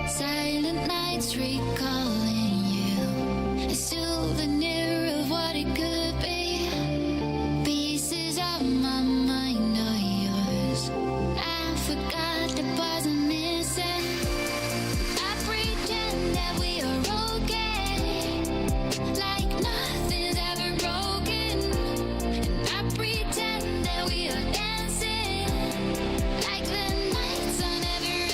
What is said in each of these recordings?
Silent nights recalling you, a souvenir of what it could be. Pieces of my mind are yours. I forgot the parts I'm missing. I pretend that we are okay, like nothing's ever broken. And I pretend that we are dancing, like the nights are never ending.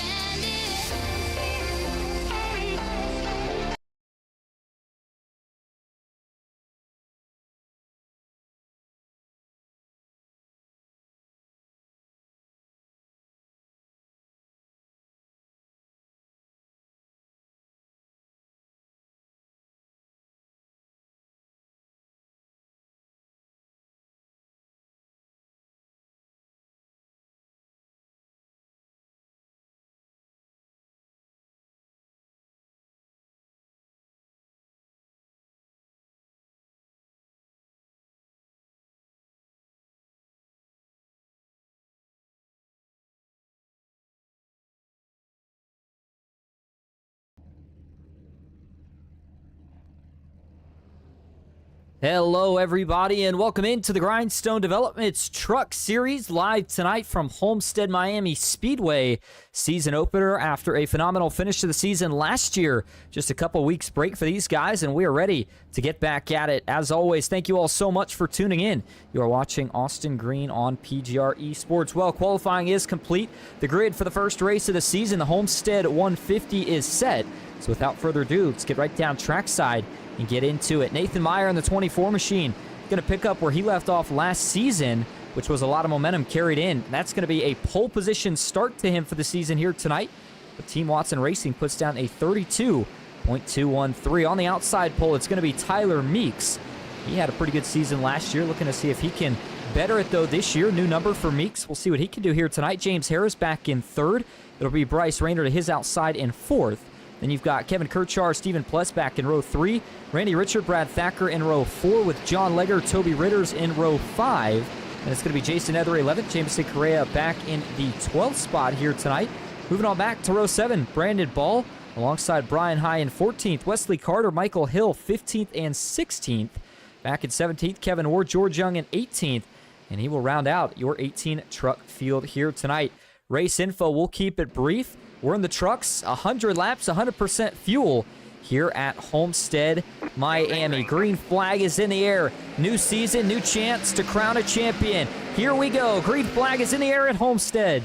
Hello, everybody, and welcome into the Grindstone Developments Truck Series, live tonight from Homestead Miami Speedway. Season opener after a phenomenal finish to the season last year. Just a couple weeks break for these guys, and we are ready to get back at it. As always, thank you all so much for tuning in. You are watching Austin Green on PGR eSports. Well, qualifying is complete. The grid for the first race of the season, the Homestead 150, is set. So without further ado, let's get right down trackside and get into it. Nathan Meyer in the 24 machine going to pick up where he left off last season, which was a lot of momentum carried in. That's going to be a pole position start to him for the season here tonight. But Team Watson Racing puts down a 32.213. On the outside pole, it's going to be Tyler Meeks. He had a pretty good season last year. Looking to see if he can better it, though, this year. New number for Meeks. We'll see what he can do here tonight. James Harris back in third. It'll be Bryce Rayner to his outside in fourth. Then you've got Kevin Kirchar, Stephen Pless back in row 3. Randy Richard, Brad Thacker in row 4 with John Legger, Toby Ritters in row 5. And it's going to be Jason Ethery 11th, Jameson Correa back in the 12th spot here tonight. Moving on back to row 7, Brandon Ball, alongside Brian High in 14th, Wesley Carter, Michael Hill 15th and 16th. Back in 17th, Kevin Ward, George Young in 18th, and he will round out your 18 truck field here tonight. Race info, we'll keep it brief. We're in the trucks, 100 laps, 100% fuel here at Homestead Miami. Green flag is in the air. New season, new chance to crown a champion. Here we go. Green flag is in the air at Homestead.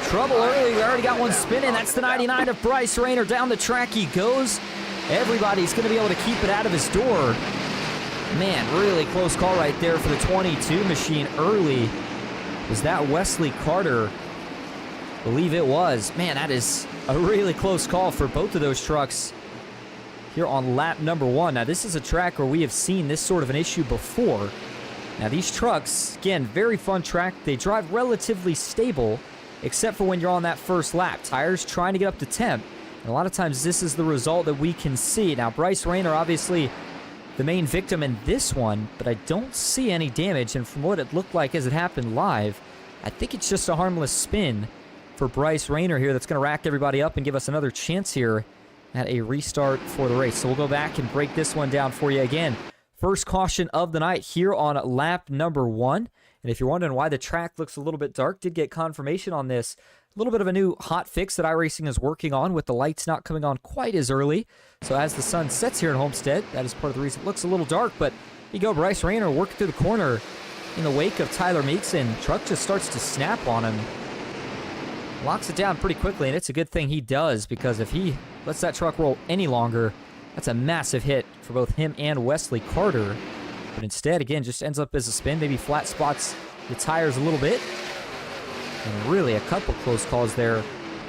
Trouble early. We already got one spinning. That's the 99 of Bryce Rayner. Down the track he goes. Everybody's going to be able to keep it out of his door. Man, really close call right there for the 22 machine early. Was that Wesley Carter? I believe it was. Man, that is a really close call for both of those trucks here on lap number 1. Now, this is a track where we have seen this sort of an issue before. Now, these trucks, again, very fun track. They drive relatively stable, except for when you're on that first lap. Tires trying to get up to temp. And a lot of times this is the result that we can see. Now, Bryce Rayner, obviously the main victim in this one, but I don't see any damage. And from what it looked like as it happened live, I think it's just a harmless spin for Bryce Rayner here that's going to rack everybody up and give us another chance here at a restart for the race. So we'll go back and break this one down for you again. First caution of the night here on lap number 1. And if you're wondering why the track looks a little bit dark, did get confirmation on this. A little bit of a new hot fix that iRacing is working on with the lights not coming on quite as early. So as the sun sets here in Homestead, that is part of the reason it looks a little dark. But here you go, Bryce Rayner working through the corner in the wake of Tyler Meeks, and truck just starts to snap on him. Locks it down pretty quickly, and it's a good thing he does, because if he lets that truck roll any longer, that's a massive hit for both him and Wesley Carter. But instead, again, just ends up as a spin, maybe flat spots the tires a little bit. And really a couple close calls there.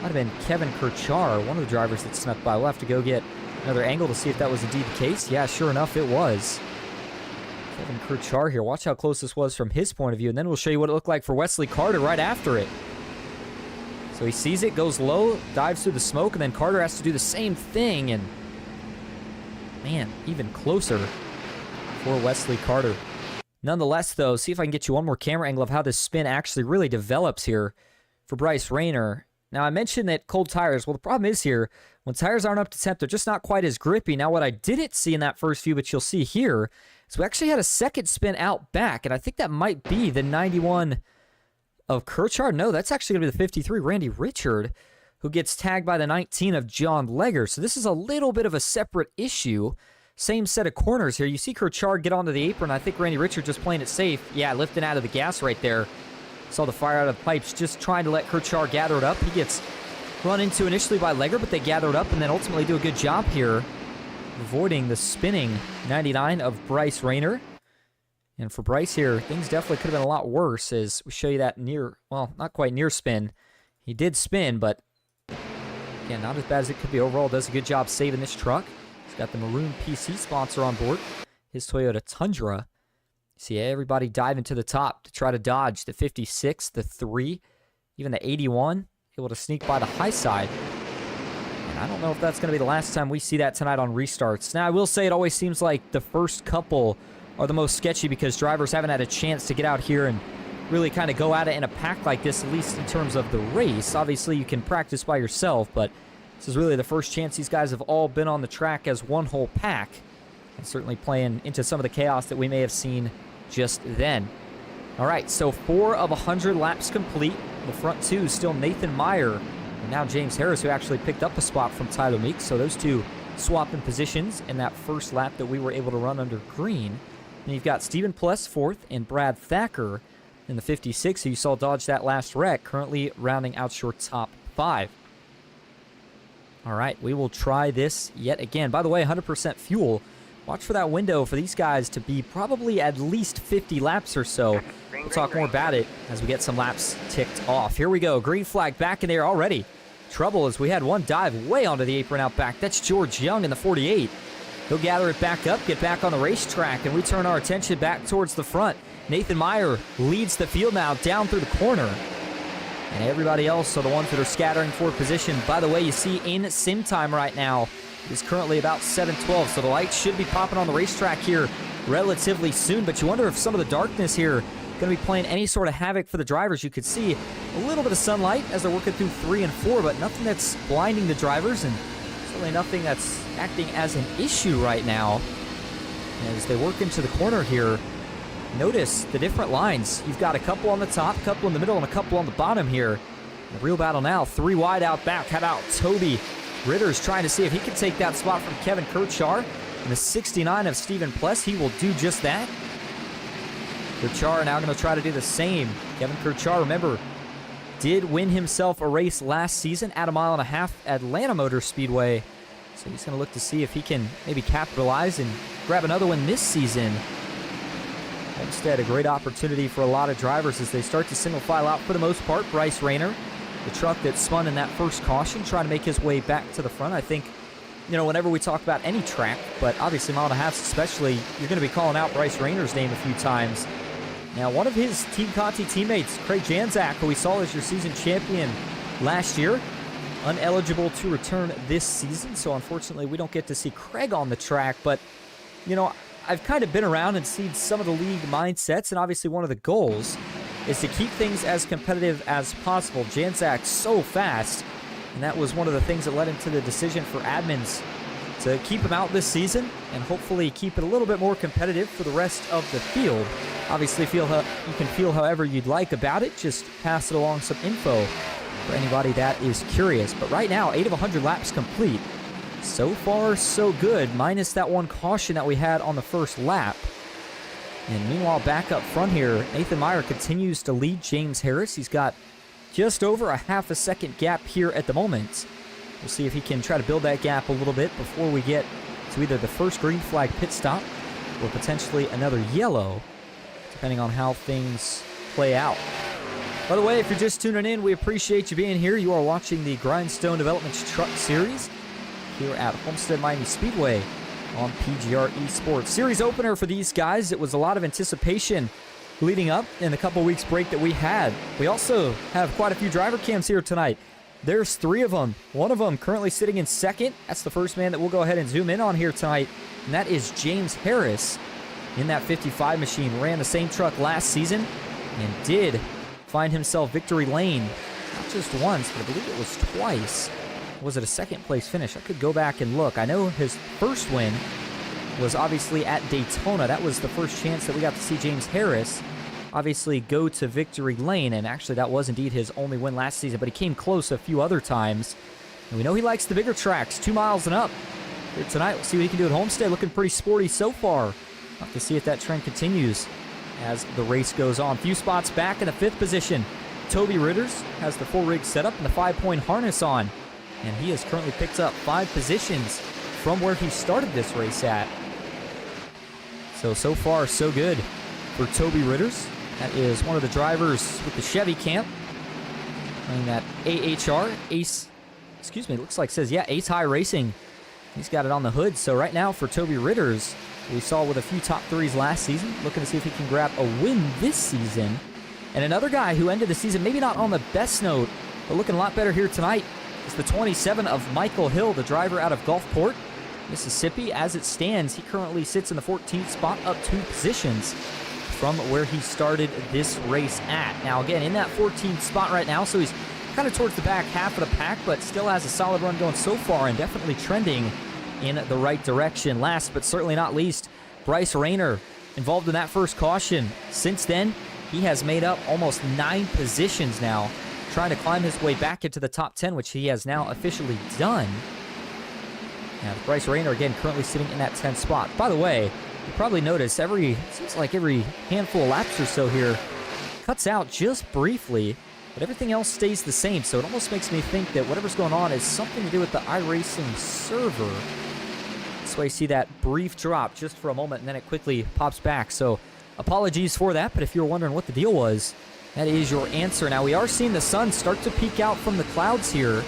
Might have been Kevin Kirchar, one of the drivers that snuck by. We'll have to go get another angle to see if that was indeed the case. Yeah, sure enough, it was. Kevin Kirchar here. Watch how close this was from his point of view, and then we'll show you what it looked like for Wesley Carter right after it. So he sees it, goes low, dives through the smoke, and then Carter has to do the same thing, and man, even closer for Wesley Carter. Nonetheless, though, see if I can get you one more camera angle of how this spin actually really develops here for Bryce Rayner. Now, I mentioned that cold tires. Well, the problem is here, when tires aren't up to temp, they're just not quite as grippy. Now, what I didn't see in that first view, but you'll see here, is we actually had a second spin out back, and I think that might be the 91 of Kirchard. No, that's actually going to be the 53, Randy Richard, who gets tagged by the 19 of John Legger. So this is a little bit of a separate issue. Same set of corners here. You see Kirchard get onto the apron. I think Randy Richard just playing it safe. Yeah, lifting out of the gas right there. Saw the fire out of the pipes, just trying to let Kirchard gather it up. He gets run into initially by Legger, but they gather it up and then ultimately do a good job here, avoiding the spinning 99 of Bryce Rayner. And for Bryce here, things definitely could have been a lot worse, as we show you that near, well, not quite near spin. He did spin, but again, not as bad as it could be overall. Does a good job saving this truck. He's got the maroon PC sponsor on board, his Toyota Tundra. See everybody diving to the top to try to dodge the 56, the 3, even the 81, able to sneak by the high side. And I don't know if that's going to be the last time we see that tonight on restarts. Now, I will say it always seems like the first couple are the most sketchy because drivers haven't had a chance to get out here and really kind of go at it in a pack like this, at least in terms of the race. Obviously, you can practice by yourself, but this is really the first chance these guys have all been on the track as one whole pack, and certainly playing into some of the chaos that we may have seen just then. All right, so 4 of 100 laps complete. The front two still Nathan Meyer and now James Harris, who actually picked up a spot from Tyler Meeks. So those two swapping positions in that first lap that we were able to run under green. And you've got Stephen Pless 4th and Brad Thacker in the 56, who you saw dodge that last wreck, currently rounding out your top 5. All right, we will try this yet again. By the way, 100% fuel. Watch for that window for these guys to be probably at least 50 laps or so. We'll talk more about it as we get some laps ticked off. Here we go. Green flag back in there already. Trouble is we had one dive way onto the apron out back. That's George Young in the 48. He'll gather it back up, get back on the racetrack, and we turn our attention back towards the front. Nathan Meyer leads the field now down through the corner. And everybody else are the ones that are scattering for position. By the way, you see in sim time right now, is currently about 7:12, so the lights should be popping on the racetrack here relatively soon, but you wonder if some of the darkness here going to be playing any sort of havoc for the drivers. You could see a little bit of sunlight as they're working through 3 and 4, but nothing that's blinding the drivers, and certainly nothing that's acting as an issue right now. As they work into the corner here, notice the different lines. You've got a couple on the top, a couple in the middle, and a couple on the bottom here. The real battle now, 3 wide out back. How about Toby Ritter's trying to see if he can take that spot from Kevin Kirchar. And the 69 of Stephen Pless, he will do just that. Kirchar now going to try to do the same. Kevin Kirchar, remember, did win himself a race last season at 1.5 miles at Atlanta Motor Speedway. So he's going to look to see if he can maybe capitalize and grab another one this season. Homestead, a great opportunity for a lot of drivers as they start to single file out for the most part. Bryce Rayner, the truck that spun in that first caution, trying to make his way back to the front. I think, you know, whenever we talk about any track, but obviously 1.5 miles especially, you're going to be calling out Bryce Rayner's name a few times. Now, one of his Team Conti teammates, Craig Janzak, who we saw as your season champion last year, uneligible to return this season, so unfortunately we don't get to see Craig on the track, but, you know, I've kind of been around and seen some of the league mindsets, and obviously one of the goals is to keep things as competitive as possible. Janzak's so fast, and that was one of the things that led him to the decision for admins to keep him out this season and hopefully keep it a little bit more competitive for the rest of the field. Obviously, you can feel however you'd like about it. Just pass it along some info for anybody that is curious. But right now, 8 of 100 laps complete. So far, so good, minus that one caution that we had on the first lap. And meanwhile, back up front here, Nathan Meyer continues to lead James Harris. He's got just over a half a second gap here at the moment. We'll see if he can try to build that gap a little bit before we get to either the first green flag pit stop or potentially another yellow, depending on how things play out. By the way, if you're just tuning in, we appreciate you being here. You are watching the Grindstone Developments Truck Series here at Homestead Miami Speedway on PGR eSports. Series opener for these guys. It was a lot of anticipation leading up in the couple weeks break that we had. We also have quite a few driver cams here tonight. There's 3 of them. One of them currently sitting in second. That's the first man that we'll go ahead and zoom in on here tonight, and that is James Harris in that 55 machine. Ran the same truck last season and did find himself victory lane, not just once, but I believe it was twice. Was it a second place finish? I could go back and look. I know his first win was obviously at Daytona. That was the first chance that we got to see James Harris obviously go to victory lane, and actually that was indeed his only win last season, but he came close a few other times. And we know he likes the bigger tracks, 2 miles and up. Here tonight, we'll see what he can do at Homestead. Looking pretty sporty so far. We'll have to see if that trend continues as the race goes on. Few spots back in the 5th position. Toby Ritters has the full rig set up and the 5-point harness on, and he has currently picked up 5 positions from where he started this race at. So far, so good for Toby Ritters. That is one of the drivers with the Chevy camp. Running that AHR, Ace, excuse me, it looks like it says, yeah, Ace High Racing. He's got it on the hood. So right now for Toby Ritters, we saw with a few top 3s last season, looking to see if he can grab a win this season. And another guy who ended the season maybe not on the best note, but looking a lot better here tonight, is the 27 of Michael Hill, the driver out of Gulfport, Mississippi. As it stands, he currently sits in the 14th spot, up 2 positions from where he started this race at. Now, again, in that 14th spot right now, so he's kind of towards the back half of the pack, but still has a solid run going so far and definitely trending in the right direction. Last but certainly not least, Bryce Rayner, involved in that first caution. Since then, he has made up almost 9 positions now, trying to climb his way back into the top 10, which he has now officially done. Now, Bryce Rayner, again, currently sitting in that 10th spot. By the way, you probably notice seems like every handful of laps or so here cuts out just briefly, but everything else stays the same. So it almost makes me think that whatever's going on is something to do with the iRacing server. That's why you see that brief drop just for a moment, and then it quickly pops back. So apologies for that, but if you're wondering what the deal was, that is your answer. Now, we are seeing the sun start to peek out from the clouds here,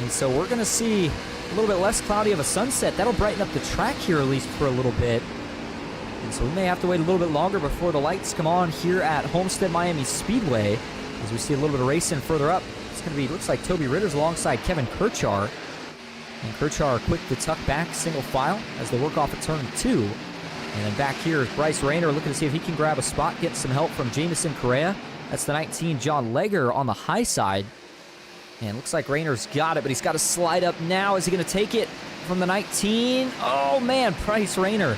and so we're going to see a little bit less cloudy of a sunset. That'll brighten up the track here at least for a little bit. And so we may have to wait a little bit longer before the lights come on here at Homestead Miami Speedway as we see a little bit of racing further up. It's going to be, looks like Toby Ritters alongside Kevin Kirchar. And Kershaw are quick to tuck back single file as they work off a turn 2. And then back here is Bryce Rayner looking to see if he can grab a spot, get some help from Jamison Correa. That's the 19, John Legger, on the high side. And looks like Rayner's got it, but he's got to slide up now. Is he going to take it from the 19? Oh, man, Bryce Rayner,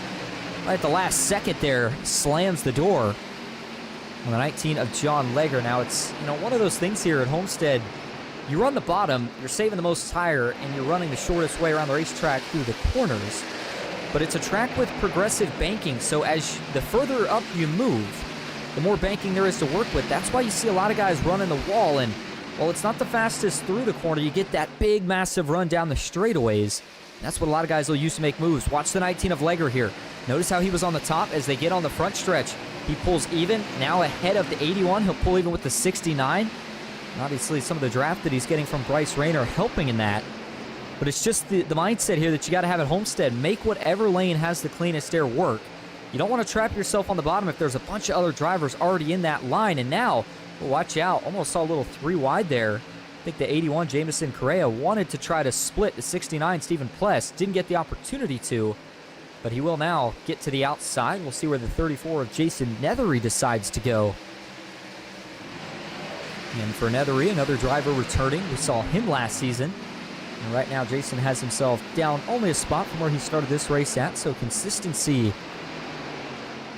right at the last second there, slams the door on the 19 of John Legger. Now, it's, one of those things here at Homestead. You run the bottom, you're saving the most tire, and you're running the shortest way around the racetrack through the corners. But it's a track with progressive banking, so as the further up you move, the more banking there is to work with. That's why you see a lot of guys running the wall, and while it's not the fastest through the corner, you get that big, massive run down the straightaways. That's what a lot of guys will use to make moves. Watch the 19 of Legger here. Notice how he was on the top as they get on the front stretch. He pulls even, now ahead of the 81. He'll pull even with the 69. And obviously, some of the draft that he's getting from Bryce Rayner helping in that. But it's just the mindset here that you got to have at Homestead. Make whatever lane has the cleanest air work. You don't want to trap yourself on the bottom if there's a bunch of other drivers already in that line. And now, watch out. Almost saw a little 3 wide there. I think the 81, Jamison Correa, wanted to try to split the 69, Stephen Pless. Didn't get the opportunity to, but he will now get to the outside. We'll see where the 34 of Jason Nethery decides to go. And for Nethery, another driver returning. We saw him last season. And right now, Jason has himself down only a spot from where he started this race at, so consistency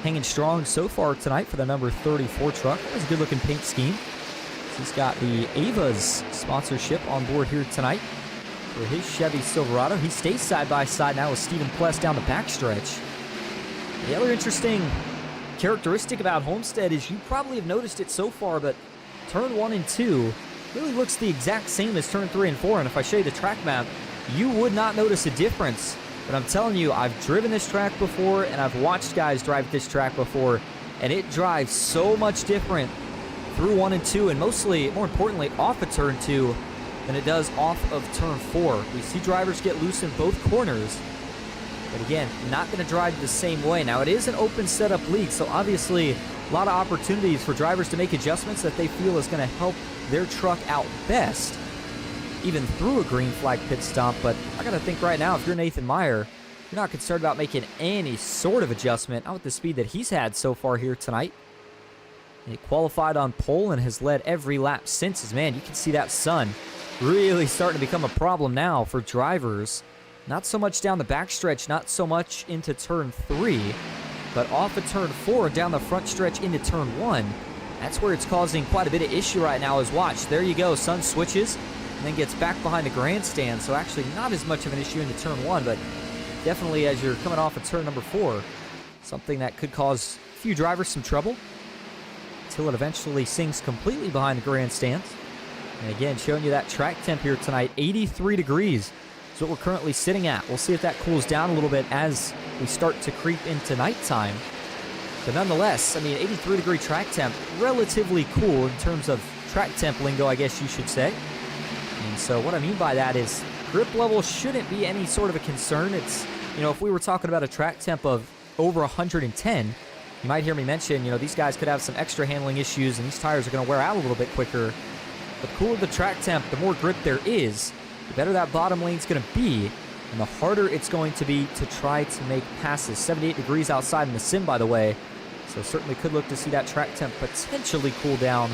hanging strong so far tonight for the number 34 truck. That was a good-looking paint scheme. He's got the Ava's sponsorship on board here tonight for his Chevy Silverado. He stays side-by-side now with Stephen Pless down the backstretch. The other interesting characteristic about Homestead is you probably have noticed it so far, but turn 1 and 2 really looks the exact same as turn 3 and 4. And if I show you the track map, you would not notice a difference. But I'm telling you, I've driven this track before, and I've watched guys drive this track before, and it drives so much different through 1 and 2, and mostly, more importantly, off of turn 2 than it does off of turn 4. We see drivers get loose in both corners, but again, not going to drive the same way. Now, it is an open setup league, so obviously a lot of opportunities for drivers to make adjustments that they feel is going to help their truck out best, even through a green flag pit stop. But I got to think right now, if you're Nathan Meyer, you're not concerned about making any sort of adjustment, not with the speed that he's had so far here tonight. He qualified on pole and has led every lap since. As man, you can see that sun really starting to become a problem now for drivers. Not so much down the backstretch, not so much into turn 3, but off of turn 4 down the front stretch into turn 1. That's where it's causing quite a bit of issue right now. Is watch, there you go, sun switches and then gets back behind the grandstand. So actually not as much of an issue into turn 1, but definitely as you're coming off of turn number 4, something that could cause a few drivers some trouble until it eventually sinks completely behind the grandstands. And again, showing you that track temp here tonight, 83 degrees is what we're currently sitting at. We'll see if that cools down a little bit as we start to creep into nighttime. But nonetheless, I mean, 83-degree track temp, relatively cool in terms of track temp lingo, I guess you should say. And so what I mean by that is grip level shouldn't be any sort of a concern. It's, if we were talking about a track temp of over 110, you might hear me mention, these guys could have some extra handling issues and these tires are going to wear out a little bit quicker. But the cooler the track temp, the more grip there is, the better that bottom lane's going to be, and the harder it's going to be to try to make passes. 78 degrees outside in the sim, by the way, so certainly could look to see that track temp potentially cool down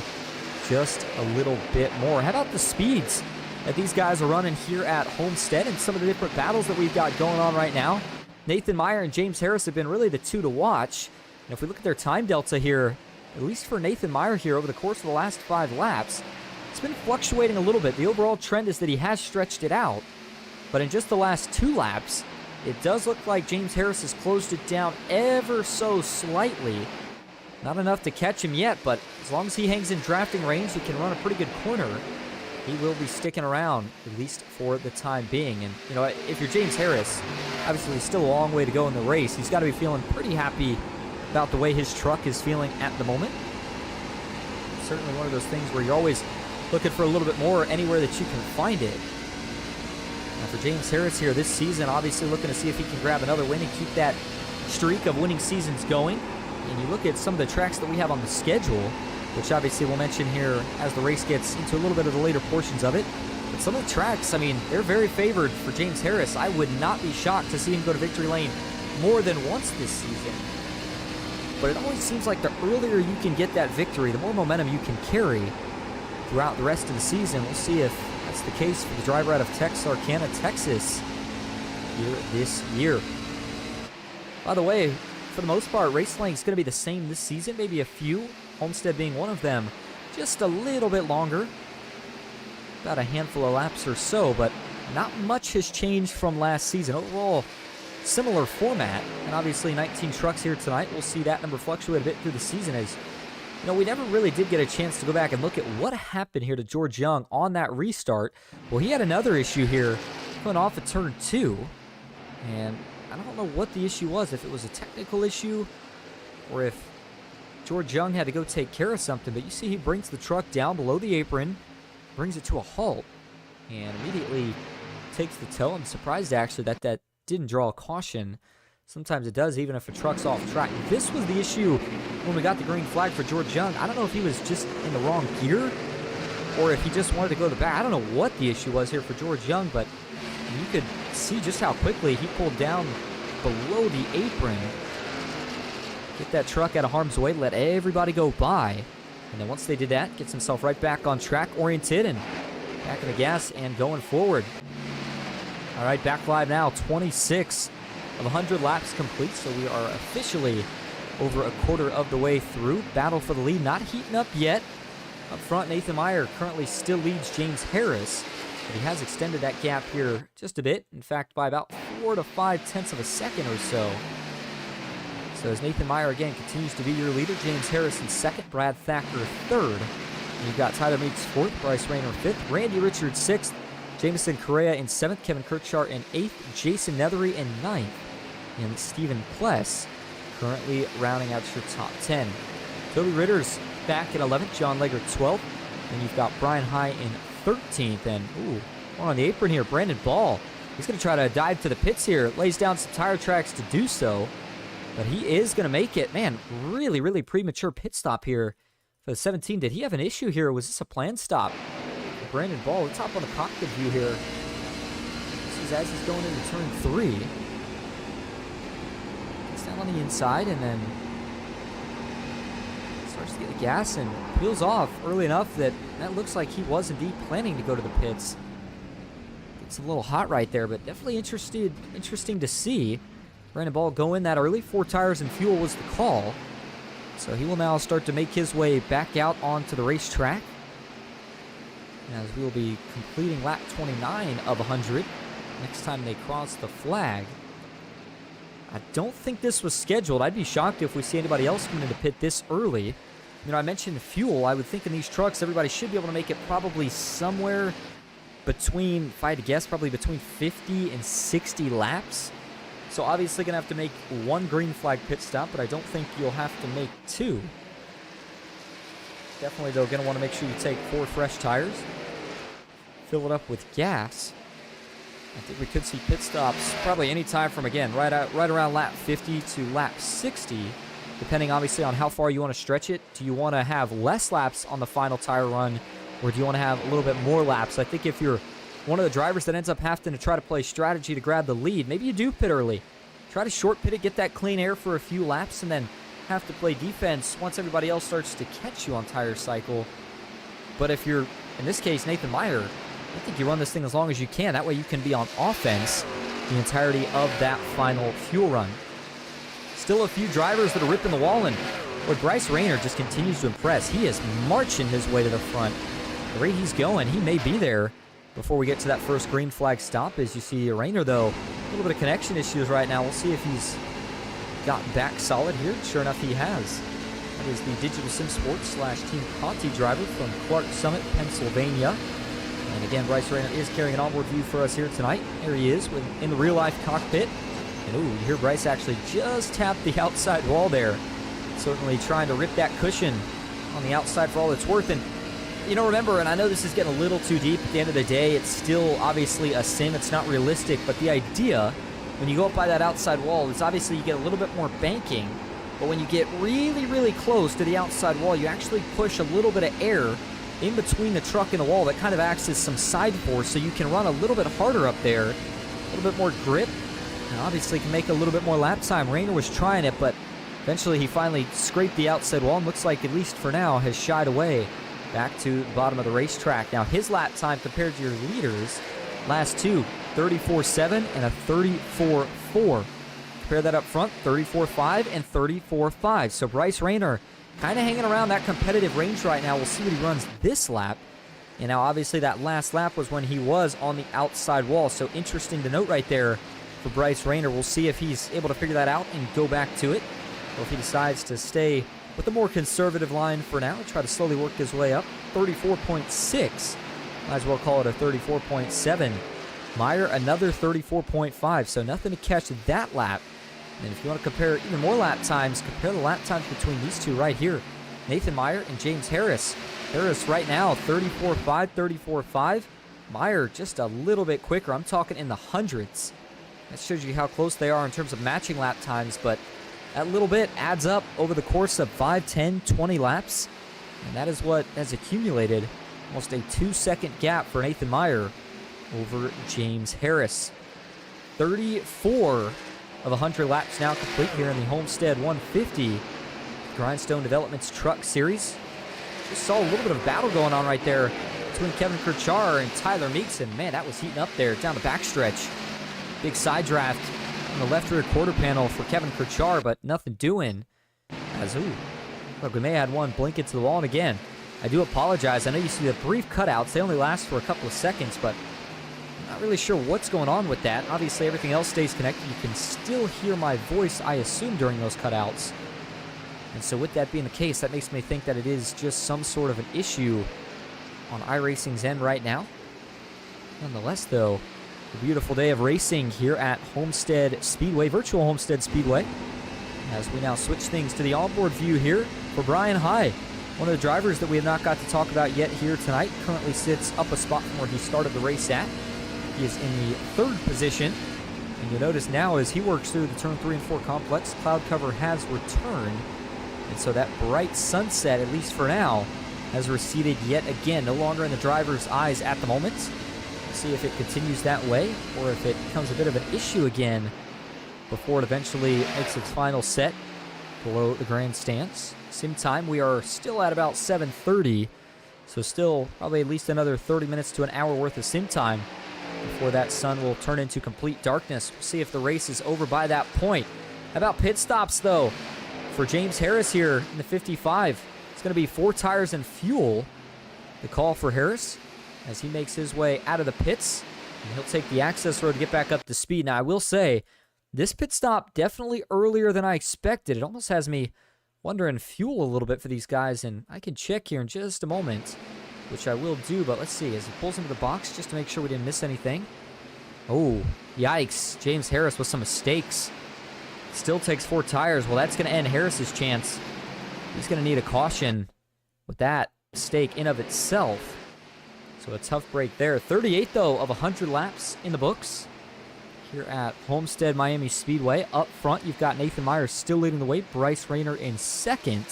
just a little bit more. How about the speeds that these guys are running here at Homestead and some of the different battles that we've got going on right now? Nathan Meyer and James Harris have been really the two to watch. And if we look at their time delta here, at least for Nathan Meyer here over the course of the last 5 laps, it's been fluctuating a little bit. The overall trend is that he has stretched it out. But in just the last 2 laps, it does look like James Harris has closed it down ever so slightly. Not enough to catch him yet, but as long as he hangs in drafting range, he can run a pretty good corner. He will be sticking around, at least for the time being. And, if you're James Harris, obviously still a long way to go in the race. He's got to be feeling pretty happy about the way his truck is feeling at the moment. Certainly one of those things where you're always looking for a little bit more anywhere that you can find it. Now for James Harris here this season, obviously looking to see if he can grab another win and keep that streak of winning seasons going. And you look at some of the tracks that we have on the schedule, which obviously we'll mention here as the race gets into a little bit of the later portions of it. But some of the tracks, I mean, they're very favored for James Harris. I would not be shocked to see him go to victory lane more than once this season. But it always seems like the earlier you can get that victory, the more momentum you can carry throughout the rest of the season. We'll see if that's the case for the driver out of Texarkana, Texas here this year. By the way, for the most part, race length is going to be the same this season, maybe a few, Homestead being one of them. Just a little bit longer, about a handful of laps or so, but not much has changed from last season. Overall, similar format, and obviously 19 trucks here tonight. We'll see that number fluctuate a bit through the season as, you know, we never really did get a chance to go back and look at what happened here to George Young on that restart. Well, he had another issue here coming off of turn 2, and I don't know what the issue was, if it was a technical issue or if George Young had to go take care of something, but you see he brings the truck down below the apron, brings it to a halt, and immediately takes the tow. I'm surprised actually that didn't draw a caution. Sometimes it does, even if a truck's off track. This was the issue when we got the green flag for George Young. I don't know if he was just in the wrong gear or if he just wanted to go to the back. I don't know what the issue was here for George Young, but you could see just how quickly he pulled down below the apron. Get that truck out of harm's way, let everybody go by. And then once they did that, gets himself right back on track, oriented, and back in the gas and going forward. All right, back live now, 26 of 100 laps complete, so we are officially over a quarter of the way through. Battle for the lead, not heating up yet. Up front, Nathan Meyer currently still leads James Harris, but he has extended that gap here just a bit. In fact, by about 4 to 5 tenths of a second or so. So as Nathan Meyer again continues to be your leader, James Harris in second, Brad Thacker third. And you've got Tyler Meeks fourth, Bryce Rayner fifth, Randy Richards sixth, Jamison Correa in seventh, Kevin Kirchart in eighth, Jason Nethery in ninth, and Stephen Pless currently rounding out your top 10. Toby Ritter's back at 11th, John Legger 12th, and you've got Brian High in 13th. And one on the apron here, Brandon Ball. He's going to try to dive to the pits here, lays down some tire tracks to do so. But he is going to make it. Man, really, really premature pit stop here for the 17. Did he have an issue here, or was this a planned stop? Brandon Ball, let's hop on the cockpit view here. This is as he's going into turn 3. Gets down on the inside and then starts to get the gas and peels off early enough that looks like he was indeed planning to go to the pits. It's a little hot right there, but definitely interesting to see. Brandon Ball go in that early. 4 tires and fuel was the call. So he will now start to make his way back out onto the racetrack, as we will be completing lap 29 of 100 next time they cross the flag. I don't think this was scheduled. I'd be shocked if we see anybody else come into pit this early. You know, I mentioned fuel. I would think in these trucks, everybody should be able to make it probably somewhere between, if I had to guess, probably between 50 and 60 laps. So obviously going to have to make 1 green flag pit stop, but I don't think you'll have to make 2. Definitely, though, going to want to make sure you take 4 fresh tires. Fill it up with gas. I think we could see pit stops probably any time from, again, right around lap 50 to lap 60, depending obviously on how far you want to stretch it. Do you want to have less laps on the final tire run, or do you want to have a little bit more laps? I think if you're one of the drivers that ends up having to try to play strategy to grab the lead, maybe you do pit early. Try to short pit it, get that clean air for a few laps, and then have to play defense once everybody else starts to catch you on tire cycle. But if you're, in this case, Nathan Meyer, I think you run this thing as long as you can. That way you can be on offense the entirety of that final fuel run. Still a few drivers that are ripping the wall, and Bryce Rayner just continues to impress. He is marching his way to the front. The rate he's going, he may be there before we get to that first green flag stop. As you see Rayner, though, a little bit of connection issues right now. We'll see if he's gotten back solid here. Sure enough, he has. That is the Digital Sim Sports / Team Conti driver from Clark Summit, Pennsylvania. And again, Bryce Rayner is carrying an onboard view for us here tonight. There he is in the real-life cockpit. And you hear Bryce actually just tap the outside wall there. Certainly trying to rip that cushion on the outside for all it's worth. And you know, remember, and I know this is getting a little too deep at the end of the day, it's still obviously a sim, it's not realistic, but the idea, when you go up by that outside wall, is obviously you get a little bit more banking, but when you get really, really close to the outside wall, you actually push a little bit of air in between the truck and the wall that kind of acts as some side force, so you can run a little bit harder up there, a little bit more grip, and obviously can make a little bit more lap time. Rayner was trying it, but eventually he finally scraped the outside wall and looks like, at least for now, has shied away back to the bottom of the racetrack. Now his lap time compared to your leaders, last two, 34.7 and a 34.4. Compare that up front, 34.5 and 34.5. So Bryce Rayner kind of hanging around that competitive range right now. We'll see what he runs this lap. And now obviously that last lap was when he was on the outside wall. So interesting to note right there for Bryce Rayner. We'll see if he's able to figure that out and go back to it, or if he decides to stay with a more conservative line for now and try to slowly work his way up. 34.6. Might as well call it a 34.7. Meyer, another 34.5. So nothing to catch that lap. And if you want to compare even more lap times, compare the lap times between these two right here. Nathan Meyer and James Harris. Harris right now, 34.5, 34.5. Meyer just a little bit quicker. I'm talking in the hundreds. That shows you how close they are in terms of matching lap times, but that little bit adds up over the course of 5, 10, 20 laps. And that is what has accumulated almost a 2-second gap for Nathan Meyer over James Harris. 34 of 100 laps now complete here in the Homestead 150 Grindstone Developments Truck Series. Just saw a little bit of battle going on right there between Kevin Kirchar and Tyler Meeks, and man, that was heating up there down the backstretch. Big side draft on the left rear quarter panel for Kevin Kirchar, but nothing doing. As, look, we may have had one blink into the wall, and again, I do apologize. I know you see the brief cutouts. They only last for a couple of seconds, but I'm not really sure what's going on with that. Obviously, everything else stays connected. You can still hear my voice, I assume, during those cutouts. And so with that being the case, that makes me think that it is just some sort of an issue on iRacing's end right now. Nonetheless, though, a beautiful day of racing here at Homestead Speedway, virtual Homestead Speedway, as we now switch things to the onboard view here for Brian High. One of the drivers that we have not got to talk about yet here tonight currently sits up a spot from where he started the race at. He is in the third position. And you'll notice now as he works through the turn 3 and 4 complex, cloud cover has returned. And so that bright sunset, at least for now, has receded yet again. No longer in the driver's eyes at the moment. We'll see if it continues that way or if it becomes a bit of an issue again before it eventually makes its final set below the grandstands. Same time, we are still at about 7:30, so still probably at least another 30 minutes to an hour worth of sim time before that sun will turn into complete darkness. We'll see if the race is over by that point. How about pit stops, though, for James Harris here in the 55? It's going to be 4 tires and fuel. The call for Harris as he makes his way out of the pits, and he'll take the access road to get back up to speed. Now, I will say, this pit stop definitely earlier than I expected. It almost has me wondering fuel a little bit for these guys, and I can check here in just a moment, which I will do, but let's see. As he pulls into the box, just to make sure we didn't miss anything. Oh, yikes. James Harris with some mistakes. Still takes 4 tires. Well, that's going to end Harris's chance. He's going to need a caution with that mistake in of itself. So a tough break there. 38, though, of 100 laps in the books here at Homestead Miami Speedway. Up front, you've got Nathan Meyer still leading the way. Bryce Rayner in second.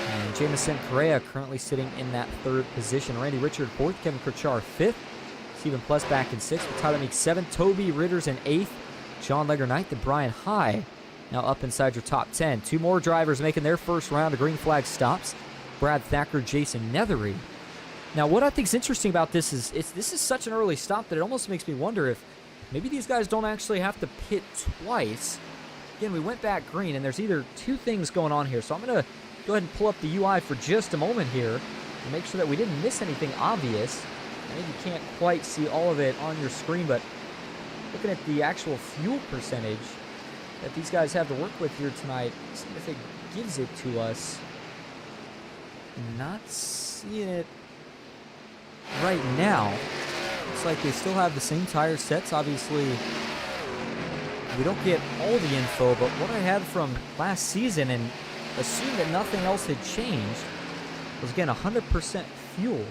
And Jamison Correa currently sitting in that third position. Randy Richard fourth. Kevin Kirchar fifth. Stephen Pless back in sixth. With Tyler Meeks seventh. Toby Ritters in eighth. John Legger ninth. And Brian High now up inside your top 10. 2 more drivers making their first round of green flag stops. Brad Thacker, Jason Nethery. Now, what I think is interesting about this is this is such an early stop that it almost makes me wonder if maybe these guys don't actually have to pit twice. Again, we went back green, and there's either 2 things going on here. So I'm going to go ahead and pull up the UI for just a moment here to make sure that we didn't miss anything obvious. I think you can't quite see all of it on your screen, but looking at the actual fuel percentage that these guys have to work with here tonight, see if it gives it to us. Not seeing it right now. Looks like they still have the same tire sets. Obviously, we don't get all the info, but what I had from last season, and assumed that nothing else had changed, was again 100% fuel.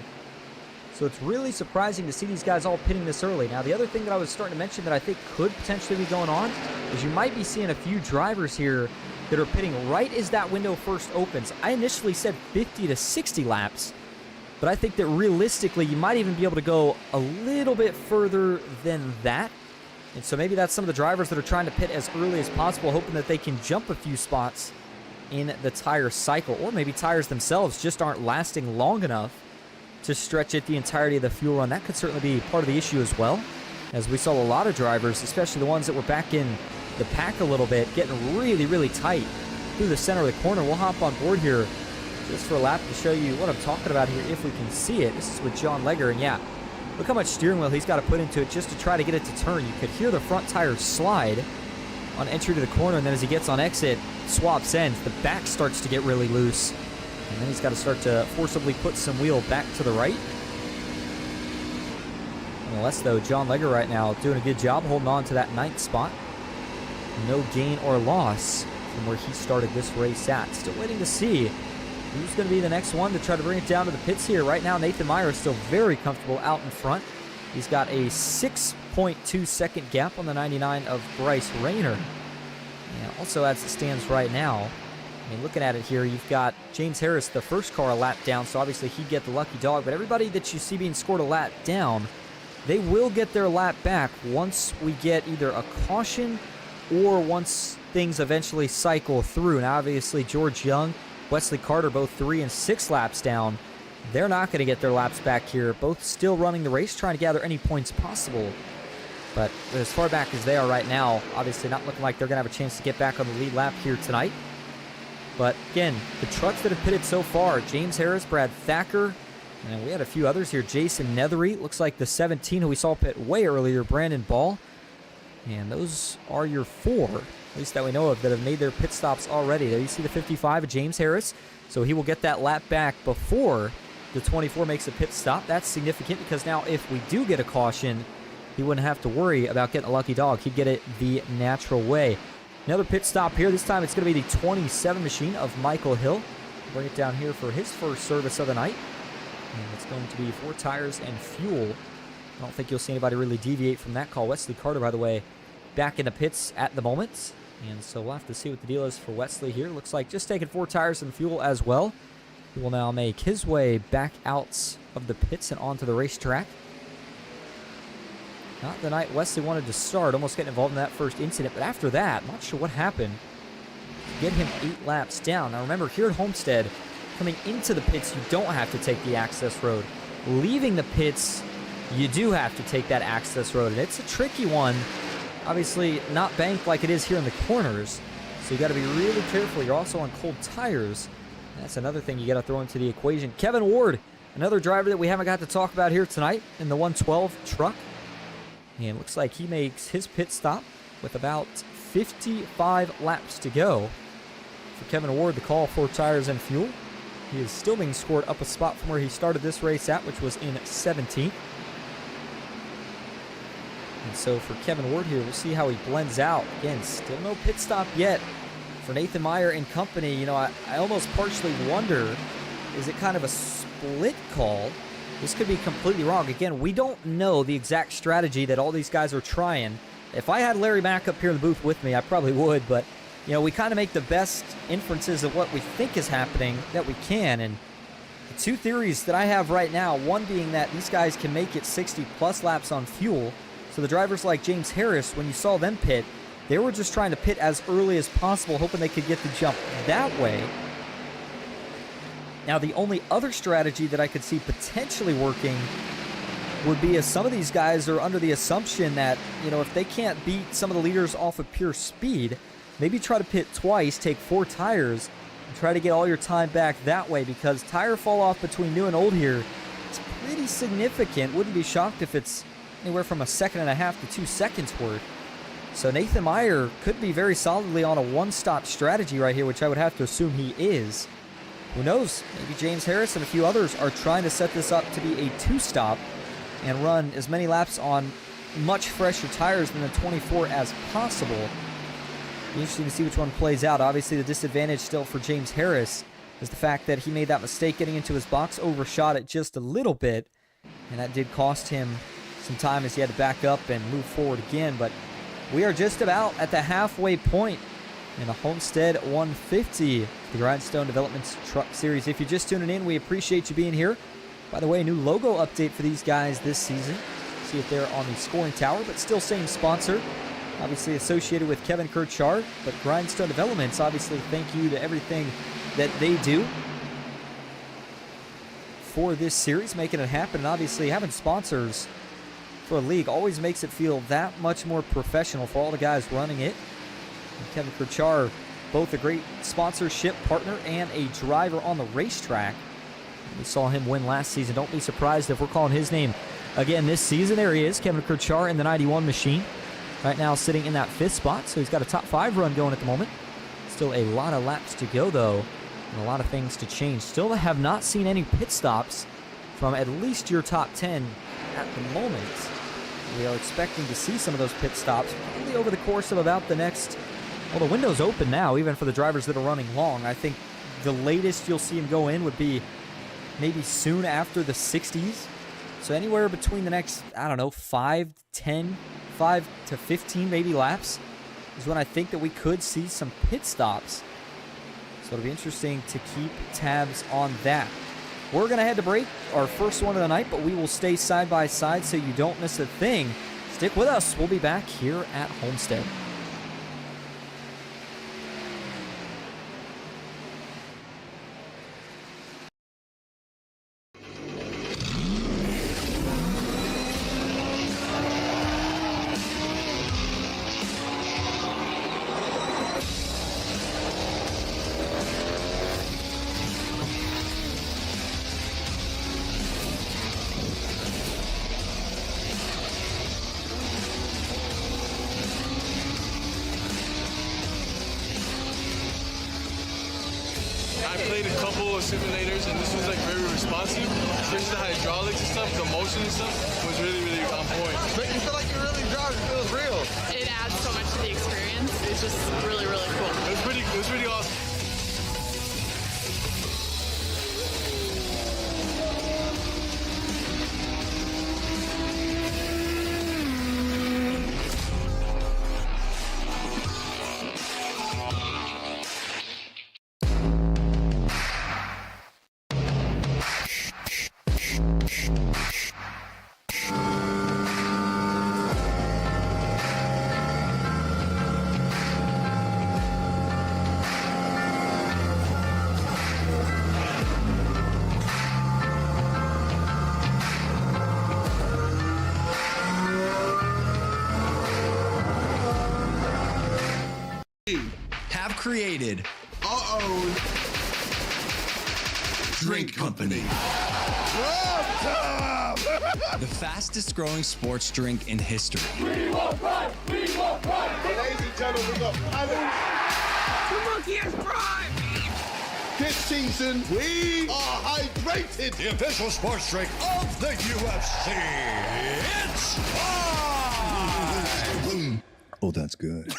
So it's really surprising to see these guys all pitting this early. Now, the other thing that I was starting to mention that I think could potentially be going on is you might be seeing a few drivers here that are pitting right as that window first opens. I initially said 50 to 60 laps. But I think that realistically, you might even be able to go a little bit further than that. And so maybe that's some of the drivers that are trying to pit as early as possible, hoping that they can jump a few spots in the tire cycle. Or maybe tires themselves just aren't lasting long enough to stretch it the entirety of the fuel run. That could certainly be part of the issue as well, as we saw a lot of drivers, especially the ones that were back in the pack a little bit, getting really, really tight through the center of the corner. We'll hop on board here just for a lap to show you what I'm talking about here, if we can see it. This is with John Legger, and yeah, look how much steering wheel he's got to put into it just to try to get it to turn. You could hear the front tire slide on entry to the corner, and then as he gets on exit, swaps ends. The back starts to get really loose, and then he's got to start to forcibly put some wheel back to the right. Nonetheless, though, John Legger right now doing a good job holding on to that 9th spot. No gain or loss from where he started this race at. Still waiting to see who's going to be the next one to try to bring it down to the pits here. Right now, Nathan Meyer is still very comfortable out in front. He's got a 6.2 second gap on the 99 of Bryce Rayner. And also as it stands right now, I mean, looking at it here, you've got James Harris, the first car, a lap down, so obviously he'd get the lucky dog. But everybody that you see being scored a lap down, they will get their lap back once we get either a caution or once things eventually cycle through. And obviously George Young, Wesley Carter, both 3 and 6 laps down. They're not going to get their laps back here. Both still running the race, trying to gather any points possible. But as far back as they are right now, obviously not looking like they're going to have a chance to get back on the lead lap here tonight. But again, the trucks that have pitted so far, James Harris, Brad Thacker, and we had a few others here. Jason Nethery, looks like the 17 who we saw pit way earlier, Brandon Ball. And those are your 4, at least that we know of, that have made their pit stops already. There you see the 55 of James Harris. So he will get that lap back before the 24 makes a pit stop. That's significant because now if we do get a caution, he wouldn't have to worry about getting a lucky dog. He'd get it the natural way. Another pit stop here. This time it's going to be the 27 machine of Michael Hill. Bring it down here for his first service of the night. And it's going to be 4 tires and fuel. I don't think you'll see anybody really deviate from that call. Wesley Carter, by the way, back in the pits at the moment. And so we'll have to see what the deal is for Wesley here. Looks like just taking 4 tires and fuel as well. He will now make his way back out of the pits and onto the racetrack. Not the night Wesley wanted to start, almost getting involved in that first incident. But after that, I'm not sure what happened. Get him 8 laps down. Now remember, here at Homestead, coming into the pits, you don't have to take the access road. Leaving the pits, you do have to take that access road. And it's a tricky one. Obviously, not banked like it is here in the corners. So you got to be really careful. You're also on cold tires. That's another thing you got to throw into the equation. Kevin Ward, another driver that we haven't got to talk about here tonight in the 112 truck. And looks like he makes his pit stop with about 55 laps to go. For Kevin Ward, the call for tires and fuel. He is still being scored up a spot from where he started this race at, which was in 17th. And so for Kevin Ward here, we'll see how he blends out. Again, still no pit stop yet for Nathan Meyer and company. You know, I almost partially wonder, is it kind of a split call? This could be completely wrong. Again, we don't know the exact strategy that all these guys are trying. If I had Larry Mack up here in the booth with me, I probably would, but you know, we kind of make the best inferences of what we think is happening that we can. And the 2 theories that I have right now, one being that these guys can make it 60-plus laps on fuel. So the drivers like James Harris, when you saw them pit, they were just trying to pit as early as possible, hoping they could get the jump that way. Now, the only other strategy that I could see potentially working would be as some of these guys are under the assumption that, you know, if they can't beat some of the leaders off of pure speed, maybe try to pit twice, take 4 tires, and try to get all your time back that way, because tire fall off between new and old here, it's pretty significant. Wouldn't be shocked if it's anywhere from 1.5 seconds to 2 seconds worth. So Nathan Meyer could be very solidly on a one-stop strategy right here, which I would have to assume he is. Who knows? Maybe James Harris and a few others are trying to set this up to be a 2-stop and run as many laps on much fresher tires than the 24 as possible. Be interesting to see which one plays out. Obviously, the disadvantage still for James Harris is the fact that he made that mistake getting into his box, overshot it just a little bit, and that did cost him some time as he had to back up and move forward again. But we are just about at the halfway point in the Homestead 150, the Grindstone Developments Truck Series. If you're just tuning in, we appreciate you being here. By the way, new logo update for these guys this season. See it there on the scoring tower, but still same sponsor. Obviously associated with Kevin Kirchard, but Grindstone Developments, obviously thank you to everything that they do for this series, making it happen. And obviously having sponsors for a league always makes it feel that much more professional for all the guys running it. And Kevin Kirchard, both a great sponsorship partner and a driver on the racetrack. We saw him win last season. Don't be surprised if we're calling his name again this season. There he is, Kevin Kirchard in the 91 machine. Right now sitting in that 5th spot, so he's got a top 5 run going at the moment. Still a lot of laps to go, though, and a lot of things to change. Still have not seen any pit stops from at least your top 10 at the moment. We are expecting to see some of those pit stops probably over the course of about the next... Well, the window's open now, even for the drivers that are running long. I think the latest you'll see him go in would be maybe soon after the 60s. So anywhere between the next, I don't know, 5 to 15 maybe laps is when I think that we could see some pit stops. So it'll be interesting to keep tabs on that. We're going to head to break, our first one of the night, but we will stay side by side so you don't miss a thing. Stick with us. We'll be back here at Homestead. I played a couple of simulators, and this was like very responsive. Especially the hydraulics and stuff, the motion and stuff was really, really on point. Make you feel like you're really driving. It feels real. It adds so much to the experience. It's just really, really cool. It was pretty awesome. Have created our own drink company. The fastest growing sports drink in history. We want pride. We want pride. Ladies and gentlemen, we got paddles. The monkey has pride. This season, we are hydrated. The official sports drink of the UFC. It's time! Oh, that's good.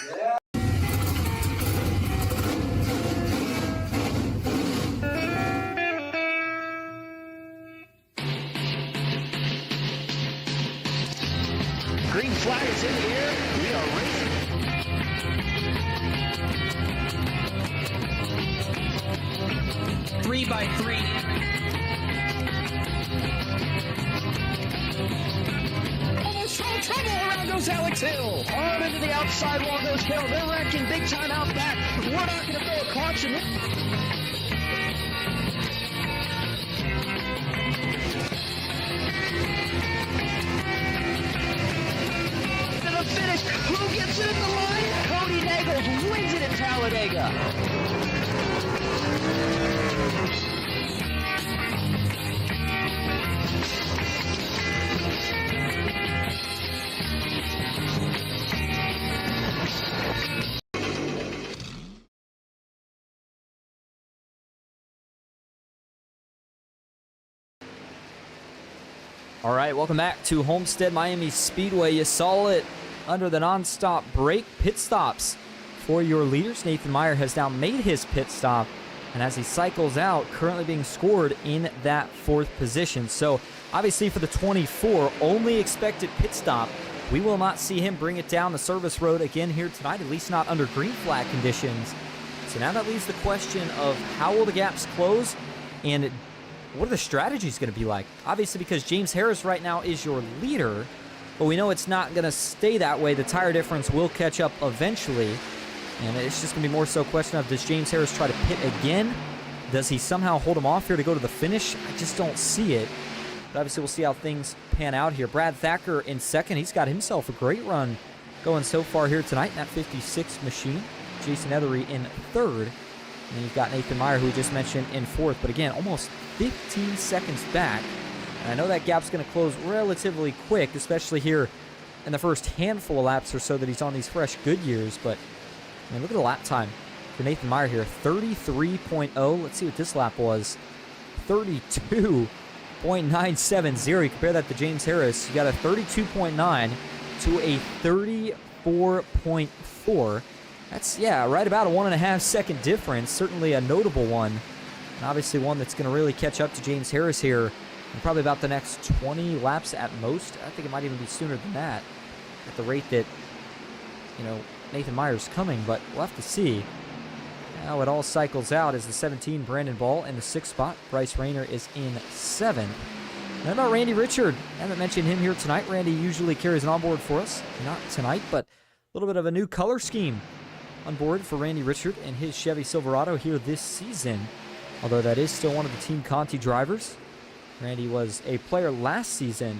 Green flag is in the air. We are racing. 3x3. Almost strong trouble. Around goes Alex Hill. Arm into the outside wall goes Hill. They're wrecking big time out back. We're not going to throw a caution. Finish. Who gets it in the line? Cody Nagels wins it in Talladega. All right, welcome back to Homestead Miami Speedway. You saw it under the non-stop break. Pit stops for your leaders. Nathan Meyer has now made his pit stop, and as he cycles out, currently being scored in that 4th position. So obviously for the 24 only expected pit stop, we will not see him bring it down the service road again here tonight, at least not under green flag conditions. So now that leaves the question of how will the gaps close, and what are the strategies going to be like? Obviously, because James Harris right now is your leader, but we know it's not going to stay that way. The tire difference will catch up eventually, and it's just going to be more so a question of, does James Harris try to pit again? Does he somehow hold him off here to go to the finish? I just don't see it. But obviously, we'll see how things pan out here. Brad Thacker in second. He's got himself a great run going so far here tonight in that 56 machine. Jason Ethery in third. And then you've got Nathan Meyer, who we just mentioned, in fourth. But again, almost 15 seconds back. And I know that gap's going to close relatively quick, especially here in the first handful of laps or so that he's on these fresh Goodyears. But, I mean, look at the lap time for Nathan Meyer here. 33.0. Let's see what this lap was. 32.970. You compare that to James Harris. You got a 32.9 to a 34.4. That's, yeah, right about a 1.5 second difference. Certainly a notable one. And obviously one that's going to really catch up to James Harris here in probably about the next 20 laps at most. I think it might even be sooner than that at the rate that, you know, Nathan Meyer's coming. But we'll have to see how it all cycles out as the 17, Brandon Ball, in the 6th spot. Bryce Rayner is in 7th. And about Randy Richard, I haven't mentioned him here tonight. Randy usually carries an onboard for us. Not tonight, but a little bit of a new color scheme on board for Randy Richard and his Chevy Silverado here this season. Although that is still one of the Team Conti drivers. Randy was a player last season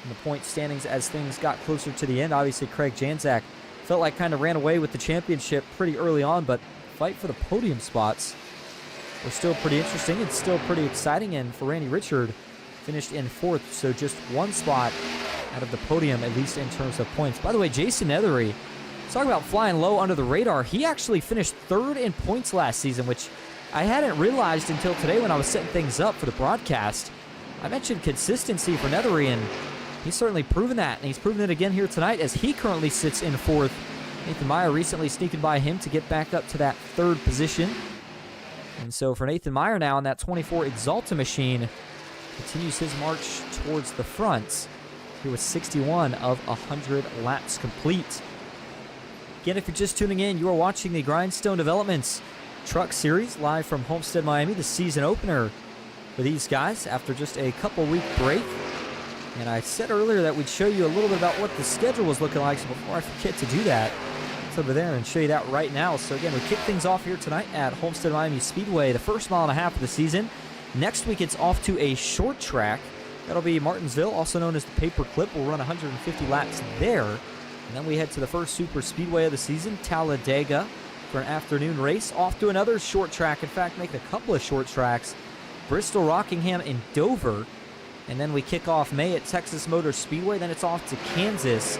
in the point standings as things got closer to the end. Obviously, Craig Janzak felt like kind of ran away with the championship pretty early on, but fight for the podium spots were still pretty interesting. It's still pretty exciting, and for Randy Richard, finished in 4th, so just one spot out of the podium, at least in terms of points. By the way, Jason Ethery, talk about flying low under the radar. He actually finished 3rd in points last season, which I hadn't realized until today when I was setting things up for the broadcast. I mentioned consistency for Ethery, and he's certainly proven that, and he's proven it again here tonight as he currently sits in 4th. Nathan Meyer recently sneaking by him to get back up to that 3rd position. And so for Nathan Meyer now in that 24 Exalta machine, continues his march towards the front. He was 61 of 100 laps complete. Again, if you're just tuning in, you are watching the Grindstone Developments Truck Series live from Homestead Miami, the season opener for these guys after just a couple-week break. And I said earlier that we'd show you a little bit about what the schedule was looking like, so before I forget to do that, let's over there and show you that right now. So again, we kick things off here tonight at Homestead Miami Speedway, the first mile and a half of the season. Next week, it's off to a short track. That'll be Martinsville, also known as the Paperclip. We'll run 150 laps there. And then we head to the first super speedway of the season, Talladega, for an afternoon race. Off to another short track, in fact, making a couple of short tracks. Bristol, Rockingham, and Dover. And then we kick off May at Texas Motor Speedway. Then it's off to Kansas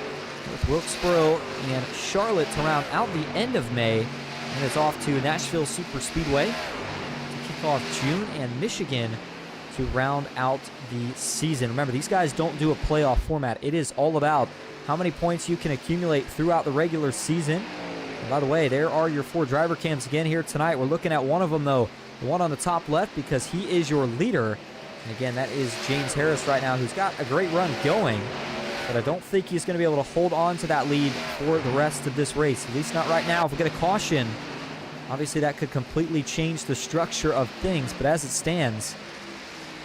with Wilkesboro and Charlotte to round out the end of May. And it's off to Nashville Super Speedway to kick off June, and Michigan to round out the season. Remember, these guys don't do a playoff format. It is all about how many points you can accumulate throughout the regular season. And by the way, there are your 4 driver cams again here tonight. We're looking at one of them, though, the one on the top left, because he is your leader. And again, that is James Harris right now, who's got a great run going. But I don't think he's going to be able to hold on to that lead for the rest of this race, at least not right now. If we get a caution, obviously that could completely change the structure of things. But as it stands,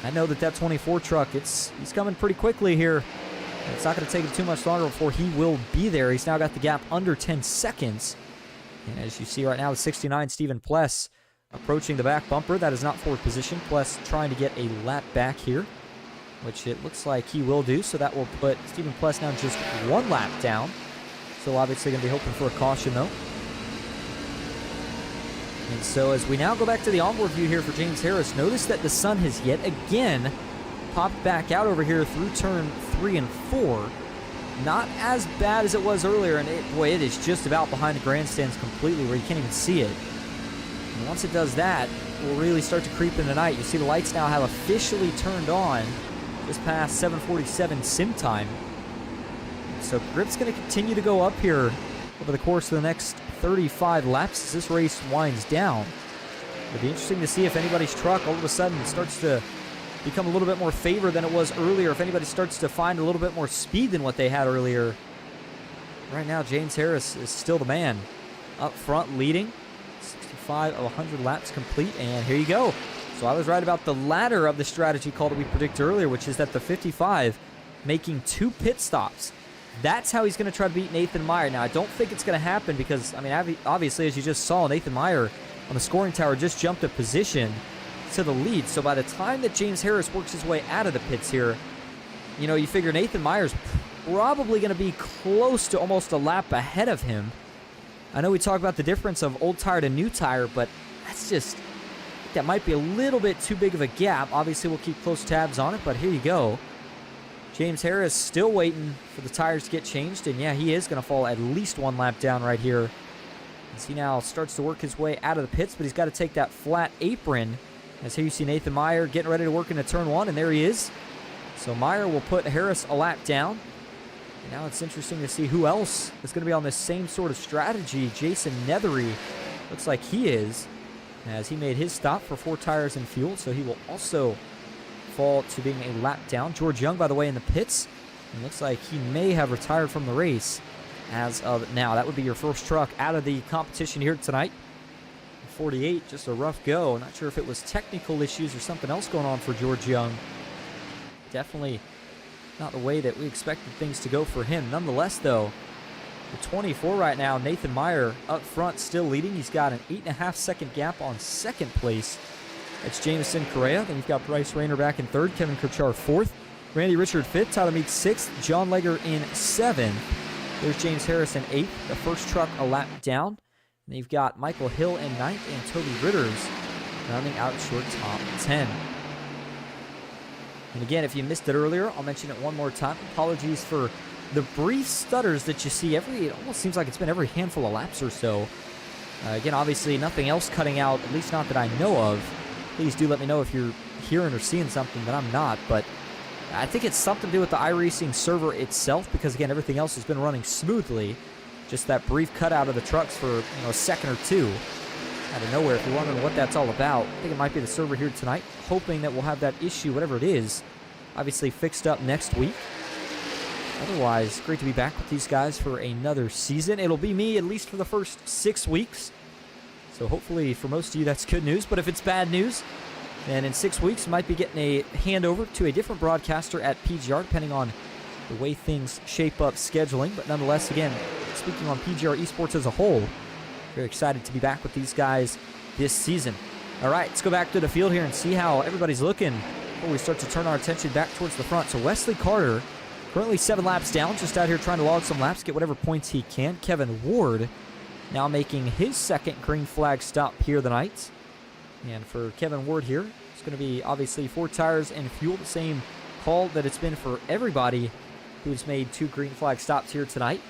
I know that 24 truck, he's coming pretty quickly here. It's not going to take him too much longer before he will be there. He's now got the gap under 10 seconds. And as you see right now, the 69 Stephen Pless approaching the back bumper. That is not 4th position. Pless trying to get a lap back here, which it looks like he will do. So that will put Stephen Pless now just 1 lap down. So obviously going to be hoping for a caution, though. And so as we now go back to the onboard view here for James Harris, notice that the sun has yet again popped back out over here through turn 3 and 4. Not as bad as it was earlier, and it is just about behind the grandstands completely where you can't even see it. And once it does that, we'll really start to creep in the night. You see the lights now have officially turned on just past 7:47 sim time. So grip's going to continue to go up here over the course of the next 35 laps as this race winds down. It'll be interesting to see if anybody's truck all of a sudden starts to become a little bit more favored than it was earlier, if anybody starts to find a little bit more speed than what they had earlier. Right now, James Harris is still the man up front leading. 65 of 100 laps complete, and here you go. So I was right about the latter of the strategy call that we predicted earlier, which is that the 55 making 2 pit stops. That's how he's going to try to beat Nathan Meyer. Now, I don't think it's going to happen because, I mean, obviously, as you just saw, Nathan Meyer on the scoring tower just jumped a position to the lead. So by the time that James Harris works his way out of the pits here, you know, you figure Nathan Meyer's probably going to be close to almost a lap ahead of him. I know we talk about the difference of old tire to new tire, but that's just, that might be a little bit too big of a gap. Obviously, we'll keep close tabs on it, but here you go. James Harris still waiting for the tires to get changed, and yeah, he is going to fall at least 1 lap down right here as he now starts to work his way out of the pits, but he's got to take that flat apron. As here you see Nathan Meyer getting ready to work into turn 1, and there he is. So Meyer will put Harris a lap down. And now it's interesting to see who else is going to be on this same sort of strategy. Jason Nethery looks like he is, as he made his stop for 4 tires and fuel, so he will also fall to being a lap down. George Young, by the way, in the pits. It looks like he may have retired from the race as of now. That would be your first truck out of the competition here tonight. 48, just a rough go. Not sure if it was technical issues or something else going on for George Young. Definitely not the way that we expected things to go for him. Nonetheless, though, the 24 right now, Nathan Meyer up front still leading. He's got an 8.5 second gap on second place. That's Jamison Correa. Then you've got Bryce Rayner back in 3rd, Kevin Kirchar 4th, Randy Richard 5th, Tyler Meeks 6th, John Legger in 7th. There's James Harris in 8th, the first truck a lap down. And you've got Michael Hill in 9th and Toby Ritters rounding out short top 10. And again, if you missed it earlier, I'll mention it one more time. Apologies for the brief stutters that you see it almost seems like it's been every handful of laps or so. Again, obviously nothing else cutting out, at least not that I know of. Please do let me know if you're hearing or seeing something that I'm not, but I think it's something to do with the iRacing server itself, because again, everything else has been running smoothly. Just that brief cutout of the trucks for a second or two out of nowhere. If you're wondering what that's all about, I think it might be the server here tonight, hoping that we'll have that issue, whatever it is, obviously fixed up next week. Otherwise, great to be back with these guys for another season. It'll be me at least for the first 6 weeks. So hopefully for most of you that's good news. But if it's bad news, then in 6 weeks, you might be getting a handover to a different broadcaster at PGR, depending on the way things shape up scheduling. But nonetheless, again, speaking on PGR eSports as a whole, very excited to be back with these guys this season. All right, let's go back to the field here and see how everybody's looking before we start to turn our attention back towards the front. So Wesley Carter, currently 7 laps down, just out here trying to log some laps, get whatever points he can. Kevin Ward now making his second green flag stop here tonight. And for Kevin Ward here, it's going to be obviously 4 tires and fuel, the same call that it's been for everybody who's made 2 green flag stops here tonight.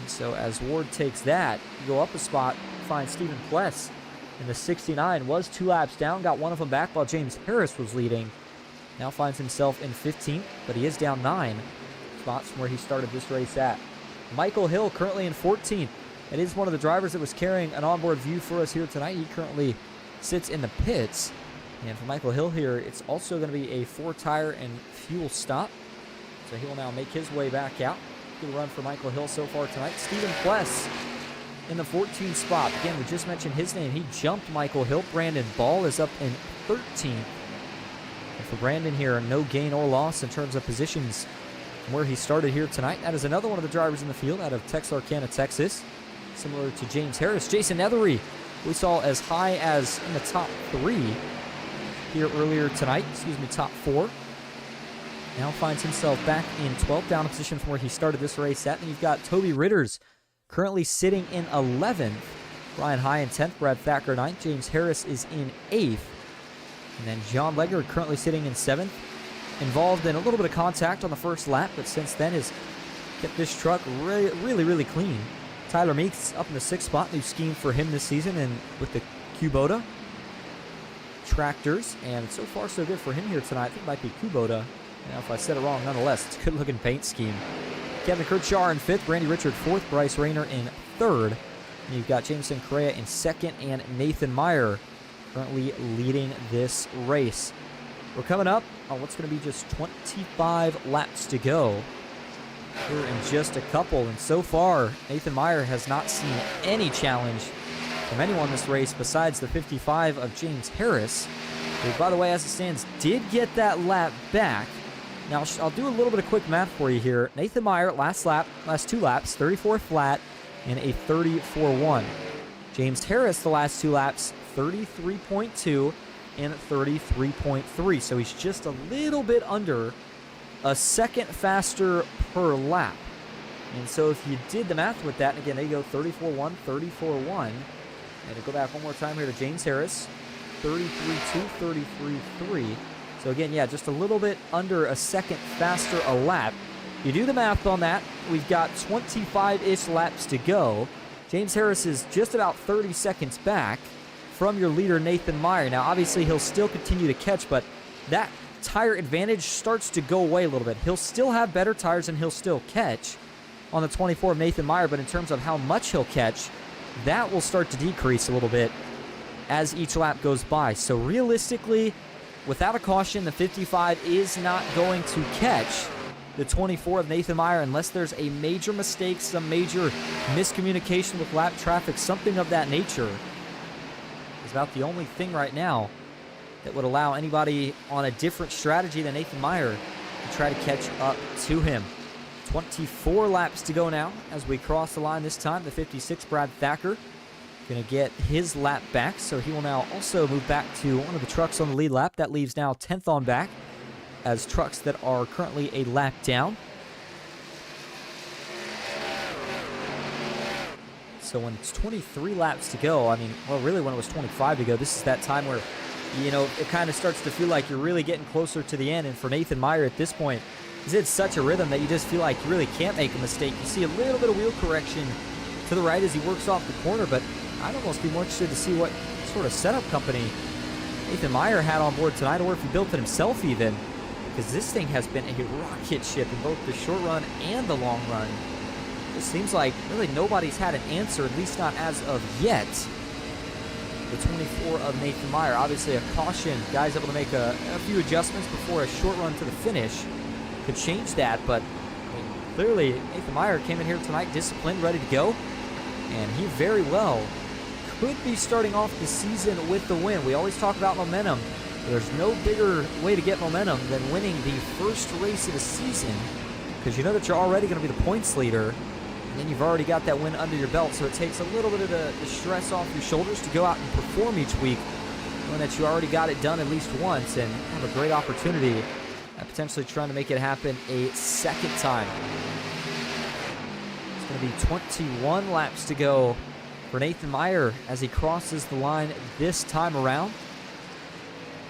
And so as Ward takes that, you go up a spot, find Stephen Pless in the 69, was 2 laps down, got one of them back while James Harris was leading. Now finds himself in 15th, but he is down 9 spots from where he started this race at. Michael Hill currently in 14th. It is one of the drivers that was carrying an onboard view for us here tonight. He currently sits in the pits. And for Michael Hill here, it's also going to be a 4 tire and fuel stop. So he will now make his way back out. Good run for Michael Hill so far tonight. Stephen Pless in the 14th spot. Again, we just mentioned his name. He jumped Michael Hill. Brandon Ball is up in 13th. And for Brandon here, no gain or loss in terms of positions from where he started here tonight. That is another one of the drivers in the field out of Texarkana, Texas. Similar to James Harris. Jason Nethery, we saw as high as in the top 3 here earlier tonight. Top 4. Now finds himself back in 12th, down a position from where he started this race at. And you've got Toby Ritters currently sitting in 11th. Brian High in 10th. Brad Thacker 9th. James Harris is in 8th. And then John Legger currently sitting in 7th. Involved in a little bit of contact on the first lap, but since then has kept this truck really clean. Tyler Meeks up in the 6th spot. New scheme for him this season, and with the Kubota tractors. And so far so good for him here tonight. I think it might be Kubota. Now, if I said it wrong, nonetheless, it's a good-looking paint scheme. Kevin Kirchar in 5th, Randy Richard 4th, Bryce Rayner in 3rd. And you've got Jameson Correa in 2nd, and Nathan Meyer currently leading this race. We're coming up on what's going to be just 25 laps to go here in just a couple. And so far, Nathan Meyer has not seen any challenge from anyone this race besides the 55 of James Harris. who, by the way, as it stands, did get that lap back. Now, I'll do a little bit of quick math for you here. Nathan Meyer, last two laps, 34 flat and a 34.1. James Harris, the last two laps, 33.2 and 33.3. So he's just a little bit under a second faster per lap. And so if you did the math with that, and again, there you go, 34.1, 34.1. And to go back one more time here to James Harris, 33.2, 33.3. So again, yeah, just a little bit under a second faster a lap. You do the math on that, we've got 25-ish laps to go. James Harris is just about 30 seconds back from your leader, Nathan Meyer. Now, obviously, he'll still continue to catch, but that tire advantage starts to go away a little bit. He'll still have better tires and he'll still catch on the 24 of Nathan Meyer, but in terms of how much he'll catch, that will start to decrease a little bit as each lap goes by. So realistically, without a caution, the 55 is not going to catch the 24 of Nathan Meyer unless there's a major mistake, some major miscommunication with lap traffic, something of that nature. Is about the only thing right now that would allow anybody on a different strategy than Nathan Meyer to try to catch up to him. 24 laps to go now as we cross the line this time. The 56, Brad Thacker, going to get his lap back, so he will now also move back to one of the trucks on the lead lap. That leaves now 10th on back as trucks that are currently a lap down. So when it's 23 laps to go, I mean, well, really when it was 25 to go, this is that time where, you know, it kind of starts to feel like you're really getting closer to the end. And for Nathan Meyer at this point, he's in such a rhythm that you just feel like you really can't make a mistake. You see a little bit of wheel correction to the right as he works off the corner, but I'd almost be more interested to see what sort of setup company Nathan Meyer had on board tonight, or if he built it himself even, because this thing has been a rocket ship in both the short run and the long run. It seems like really nobody's had an answer, at least not as of yet. The 24 of Nathan Meyer, obviously a caution. Guys able to make a few adjustments before a short run to the finish could change that, but I mean, clearly Nathan Meyer came in here tonight disciplined, ready to go, and he very well could be starting off the season with the win. We always talk about momentum. There's no bigger way to get momentum than winning the first race of the season, because you know that you're already going to be the points leader, and then you've already got that win under your belt, so it takes a little bit of the stress off your shoulders to go out and perform each week, knowing that you already got it done at least once and have a great opportunity at potentially trying to make it happen a second time. It's going to be 21 laps to go for Nathan Meyer as he crosses the line this time around.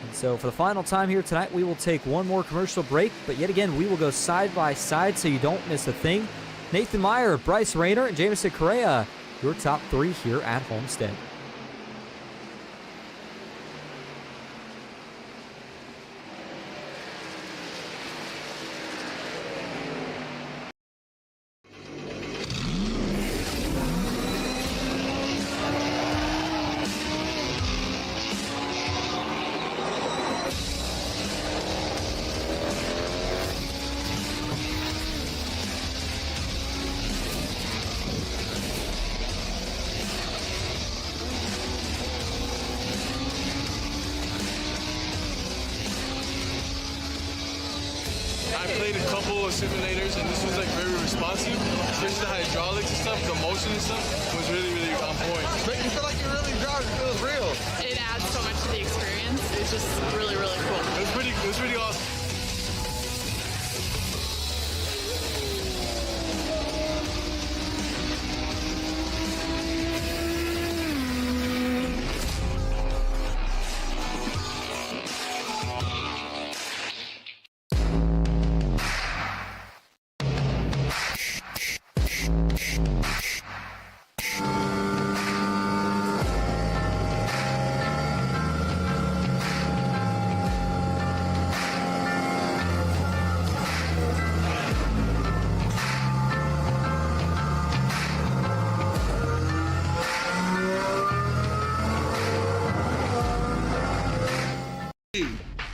And so for the final time here tonight, we will take one more commercial break, but yet again, we will go side by side so you don't miss a thing. Nathan Meyer, Bryce Rayner, and Jamison Correa, your top three here at Homestead. I played a couple of simulators, and this was like very responsive. Especially the hydraulics and stuff, the motion and stuff was really, really on point. Make you feel like you're really driving. It feels real. It adds so much to the experience. It's just really, really cool. It was pretty awesome.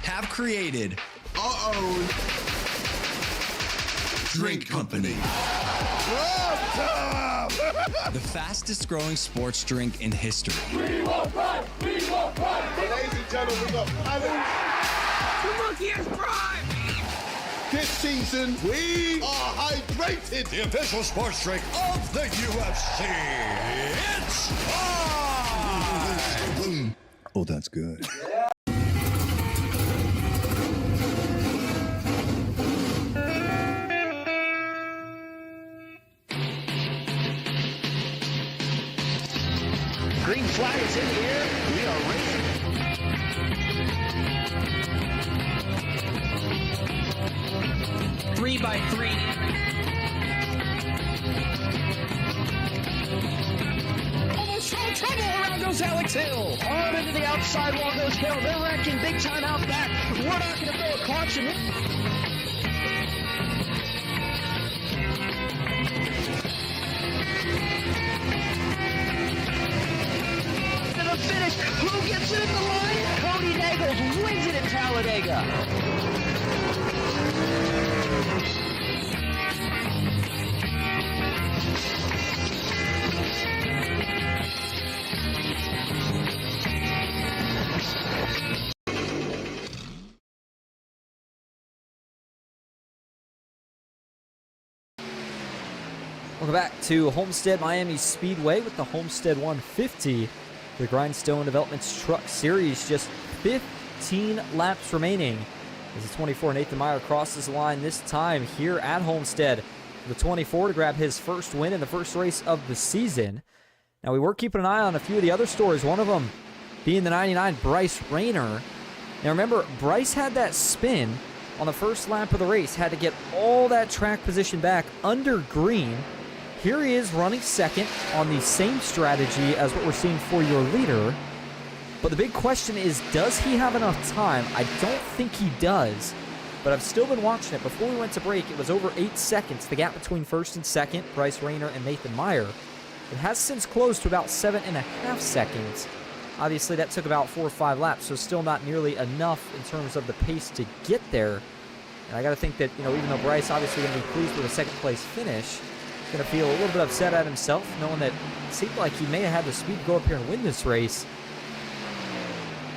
Have created our own drink company. The fastest growing sports drink in history. We will fight! We will fight! Ladies and gentlemen, the pilot. This season, we are hydrated. The official sports drink of the UFC. It's on! Oh, that's good. Green flag is in the air. We are racing. 3x3. Almost no trouble. Around goes Alex Hill. On into the outside wall goes Hill. They're wrecking big time out back. We're not going to throw a caution. To the finish. Who gets it at the line? Cody Nagels wins it at Talladega. Welcome back to Homestead Miami Speedway with the Homestead 150. The Grindstone Developments Truck Series, just 15 laps remaining as the 24 Nathan Meyer crosses the line this time here at Homestead. The 24 to grab his first win in the first race of the season. Now, we were keeping an eye on a few of the other stories, one of them being the 99 Bryce Rayner. Now, remember, Bryce had that spin on the first lap of the race, had to get all that track position back under green. Here he is running second on the same strategy as what we're seeing for your leader. But the big question is, does he have enough time? I don't think he does, but I've still been watching it. Before we went to break, it was over 8 seconds, the gap between first and second, Bryce Rayner and Nathan Meyer. It has since closed to about 7.5 seconds. Obviously, that took about 4 or 5 laps, so still not nearly enough in terms of the pace to get there. And I got to think that, even though Bryce obviously going to be pleased with a second-place finish, going to feel a little bit upset at himself, knowing that it seemed like he may have had the speed to go up here and win this race,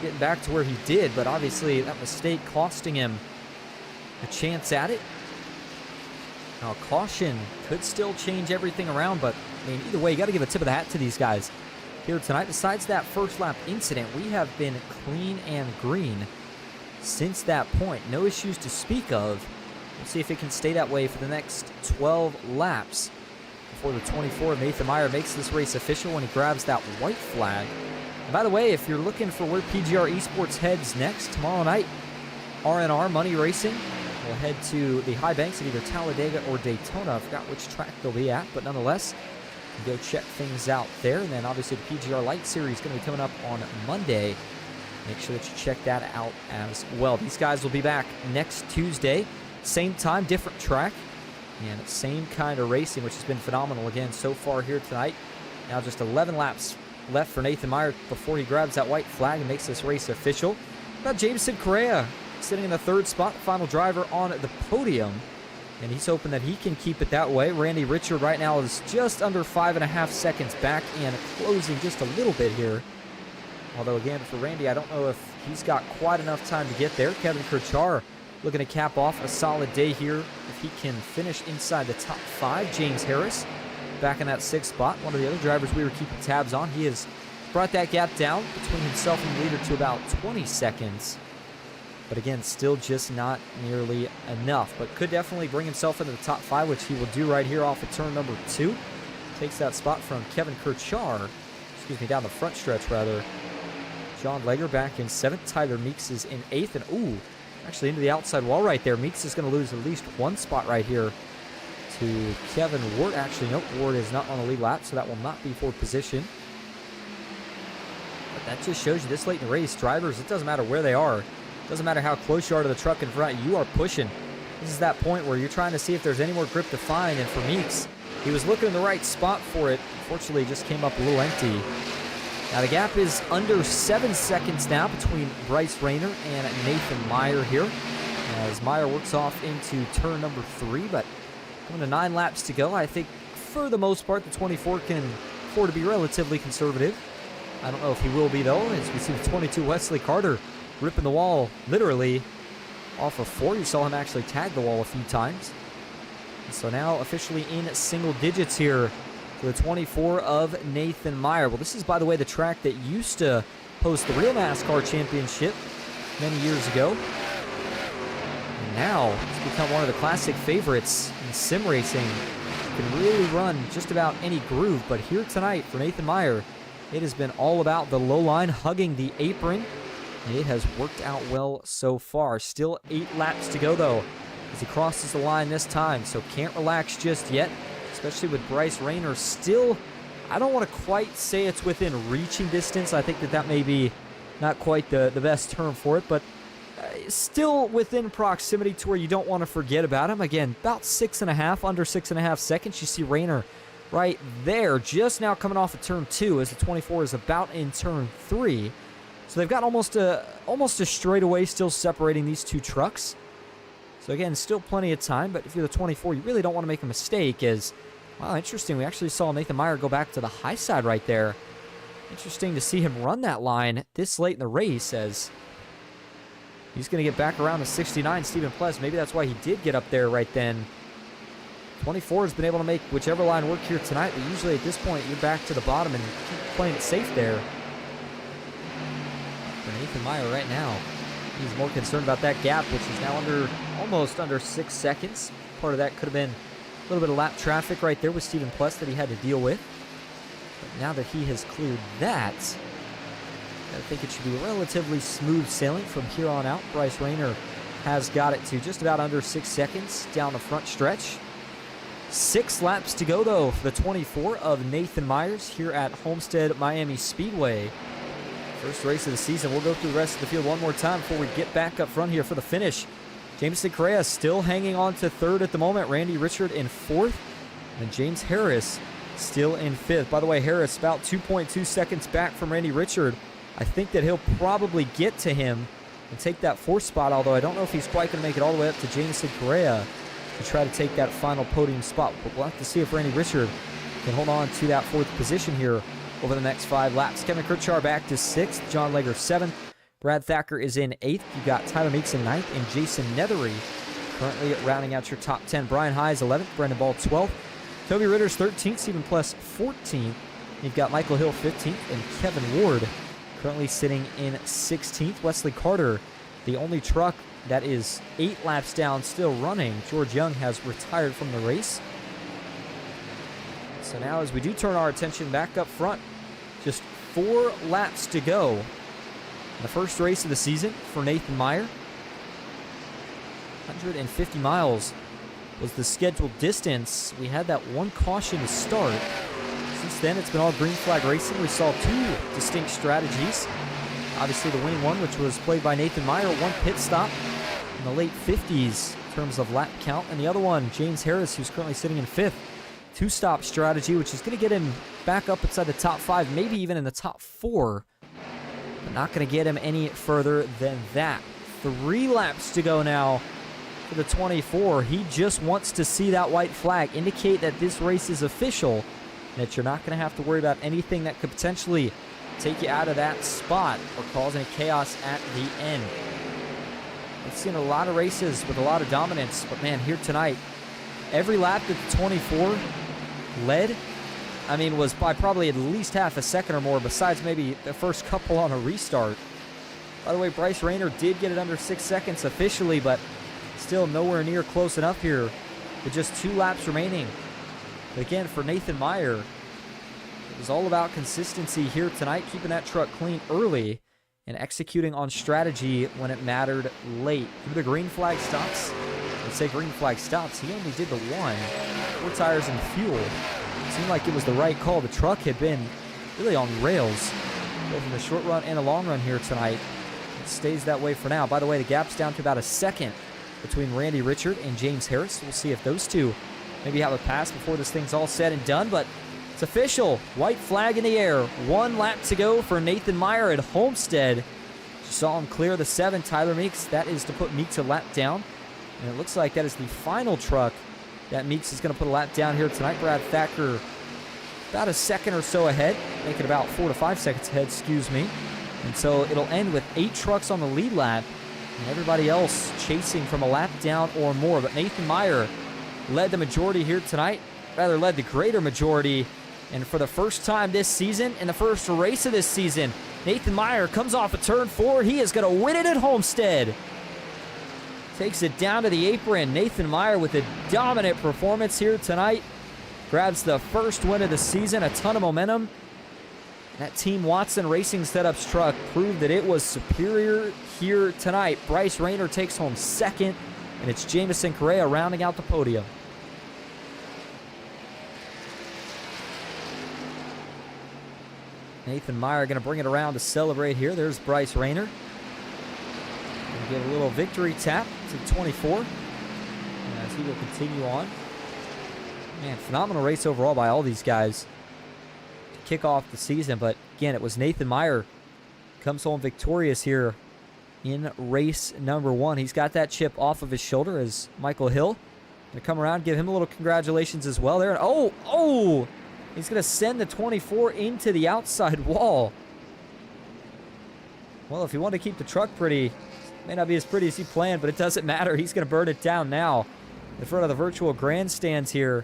getting back to where he did, but obviously that mistake costing him a chance at it. Now, caution could still change everything around, but either way, you got to give a tip of the hat to these guys here tonight. Besides that first lap incident, we have been clean and green since that point. No issues to speak of. We'll see if it can stay that way for the next 12 laps before the 24 Nathan Meyer makes this race official when he grabs that white flag. And by the way, if you're looking for where PGR eSports heads next, tomorrow night, R&R Money Racing will head to the high banks at either Talladega or Daytona. I forgot which track they'll be at, but nonetheless, you can go check things out there. And then obviously the PGR Light Series is going to be coming up on Monday. Make sure that you check that out as well. These guys will be back next Tuesday. Same time, different track, and same kind of racing, which has been phenomenal again so far here tonight. Now just 11 laps left for Nathan Meyer before he grabs that white flag and makes this race official. About Jameson Correa sitting in the third spot, final driver on the podium, and he's hoping that he can keep it that way. Randy Richard right now is just under 5.5 seconds back and closing just a little bit here. Although again, for Randy, I don't know if he's got quite enough time to get there. Kevin Kirchar looking to cap off a solid day here if he can finish inside the top 5. James Harris back in that 6th spot, one of the other drivers we were keeping tabs on. He has brought that gap down between himself and the leader to about 20 seconds. But again, still just not nearly enough. But could definitely bring himself into the top 5, which he will do right here off of turn number 2. Takes that spot from Kevin Kirchar, down the front stretch rather. John Leger back in 7th. Tyler Meeks is in 8th. And actually into the outside wall right there. Meeks is going to lose at least 1 spot right here to Kevin Ward. Actually, nope, Ward is not on the lead lap, so that will not be for position. But that just shows you this late in the race, drivers, it doesn't matter where they are. It doesn't matter how close you are to the truck in front, you are pushing. This is that point where you're trying to see if there's any more grip to find, and for Meeks, he was looking in the right spot for it. Unfortunately, it just came up a little empty. Now the gap is under 7 seconds now between Bryce Rayner and Nathan Meyer here, as Meyer works off into turn number 3, but coming to 9 laps to go. I think for the most part the 24 can afford to be relatively conservative. I don't know if he will be, though, as we see the 22 Wesley Carter ripping the wall literally off of 4. You saw him actually tag the wall a few times. And so now officially in single digits here for the 24 of Nathan Meyer. Well, this is, by the way, the track that used to host the real NASCAR championship many years ago. And now it's become one of the classic favorites in sim racing. Can really run just about any groove, but here tonight for Nathan Meyer, it has been all about the low line, hugging the apron. It has worked out well so far. Still 8 laps to go, though, as he crosses the line this time, so can't relax just yet, especially with Bryce Rayner still, I don't want to quite say it's within reaching distance. I think that may be not quite the best term for it, but still within proximity to where you don't want to forget about him. Again, about 6.5, under 6.5 seconds. You see Rayner right there, just now coming off of turn 2 as the 24 is about in turn 3. So they've got almost a straightaway still separating these two trucks. So again, still plenty of time, but if you're the 24, you really don't want to make a mistake as, wow, interesting. We actually saw Nathan Meyer go back to the high side right there. Interesting to see him run that line this late in the race as he's going to get back around to 69. Stephen Pless, maybe that's why he did get up there right then. 24 has been able to make whichever line work here tonight, but usually at this point, you're back to the bottom and keep playing it safe there. For Nathan Meyer right now, he's more concerned about that gap, which is now almost under 6 seconds. Part of that could have been a little bit of lap traffic right there with Stephen Pless that he had to deal with. But now that he has cleared that, I think it should be relatively smooth sailing from here on out. Bryce Rayner has got it to just about under 6 seconds down the front stretch. 6 laps to go, though, for the 24 of Nathan Myers here at Homestead Miami Speedway. First race of the season. We'll go through the rest of the field one more time before we get back up front here for the finish. Jameson Correa still hanging on to 3rd at the moment. Randy Richard in 4th. And James Harris still in 5th. By the way, Harris about 2.2 seconds back from Randy Richard. I think that he'll probably get to him and take that 4th spot, although I don't know if he's quite going to make it all the way up to Jameson Correa to try to take that final podium spot. But we'll have to see if Randy Richard can hold on to that 4th position here over the next 5 laps. Kevin Kirchar back to 6th. John Lager 7th. Brad Thacker is in 8th. You got Tyler Meeks in 9th. And Jason Nethery currently rounding out your top 10. Brian High 11th. Brendan Ball 12th. Toby Ritter's 13th. Stephen Pless 14th. You've got Michael Hill 15th. And Kevin Ward currently sitting in 16th. Wesley Carter, the only truck that is 8 laps down, still running. George Young has retired from the race. So now as we do turn our attention back up front, just 4 laps to go. The first race of the season for Nathan Meyer. 150 miles was the scheduled distance. We had that one caution to start. Since then, it's been all green flag racing. We saw 2 distinct strategies. Obviously, the winning one, which was played by Nathan Meyer, 1 pit stop in the late 50s in terms of lap count. And the other one, James Harris, who's currently sitting in 5th. 2-stop strategy, which is going to get him back up inside the top 5, maybe even in the top 4. But not going to get him any further than that. 3 laps to go now for the 24. He just wants to see that white flag indicate that this race is official, and that you're not going to have to worry about anything that could potentially take you out of that spot or cause any chaos at the end. We've seen a lot of races with a lot of dominance, but man, here tonight, every lap that the 24 led, was by probably at least half a second or more, besides maybe the first couple on a restart. By the way, Bryce Rayner did get it under 6 seconds officially, but still nowhere near close enough here with just 2 laps remaining. But again, for Nathan Meyer, it was all about consistency here tonight, keeping that truck clean early and executing on strategy when it mattered late. Through the green flag stops, let's say green flag stops, he only did the 1. 4 tires and fuel. It seemed like it was the right call. The truck had been really on rails, both in the short run and the long run here tonight. It stays that way for now. By the way, the gap's down to about a second between Randy Richard and James Harris. We'll see if those two maybe have a pass before this thing's all said and done, but it's official. White flag in the air. 1 lap to go for Nathan Meyer at Homestead. You saw him clear the 7, Tyler Meeks. That is to put Meeks a lap down. And it looks like that is the final truck that Meeks is going to put a lap down here tonight. Brad Thacker about a second or so ahead, make it about 4 to 5 seconds ahead, excuse me. And so it'll end with 8 trucks on the lead lap, and everybody else chasing from a lap down or more. But Nathan Meyer led the majority here tonight, rather led the greater majority. And for the first time this season, in the first race of this season, Nathan Meyer comes off a turn 4. He is going to win it at Homestead. Takes it down to the apron. Nathan Meyer with a dominant performance here tonight. Grabs the first win of the season, a ton of momentum. That Team Watson Racing Setups truck proved that it was superior here tonight. Bryce Rayner takes home second, and it's Jamison Correa rounding out the podium. Nathan Meyer going to bring it around to celebrate here. There's Bryce Rayner. Going to give a little victory tap to 24 as he will continue on. Man, phenomenal race overall by all these guys to kick off the season. But again, it was Nathan Meyer comes home victorious here in race number 1. He's got that chip off of his shoulder as Michael Hill going to come around, give him a little congratulations as well there. Oh! He's going to send the 24 into the outside wall. Well, if he wanted to keep the truck pretty, it may not be as pretty as he planned, but it doesn't matter. He's going to burn it down now in front of the virtual grandstands here.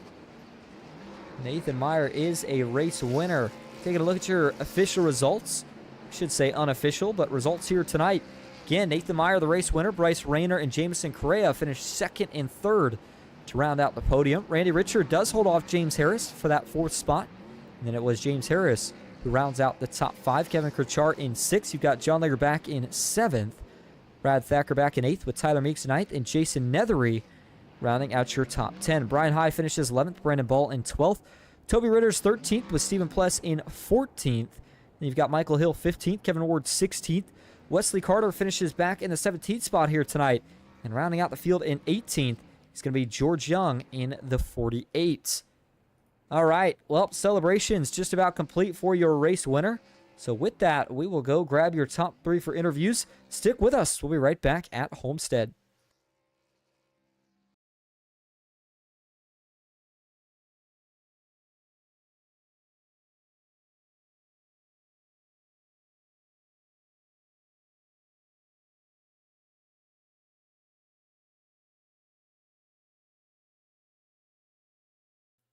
Nathan Meyer is a race winner. Taking a look at your official results. I should say unofficial, but results here tonight. Again, Nathan Meyer, the race winner. Bryce Rayner and Jamison Correa finished 2nd and 3rd to round out the podium. Randy Richard does hold off James Harris for that 4th spot. And then it was James Harris who rounds out the top 5. Kevin Kirchart in 6th. You've got John Lager back in 7th. Brad Thacker back in 8th with Tyler Meeks in 9th. And Jason Nethery rounding out your top 10. Brian High finishes 11th. Brandon Ball in 12th. Toby Ritter's 13th with Stephen Pless in 14th. And you've got Michael Hill 15th. Kevin Ward 16th. Wesley Carter finishes back in the 17th spot here tonight. And rounding out the field in 18th. It's going to be George Young in the 48. All right, well, celebrations just about complete for your race winner. So with that, we will go grab your top 3 for interviews. Stick with us. We'll be right back at Homestead.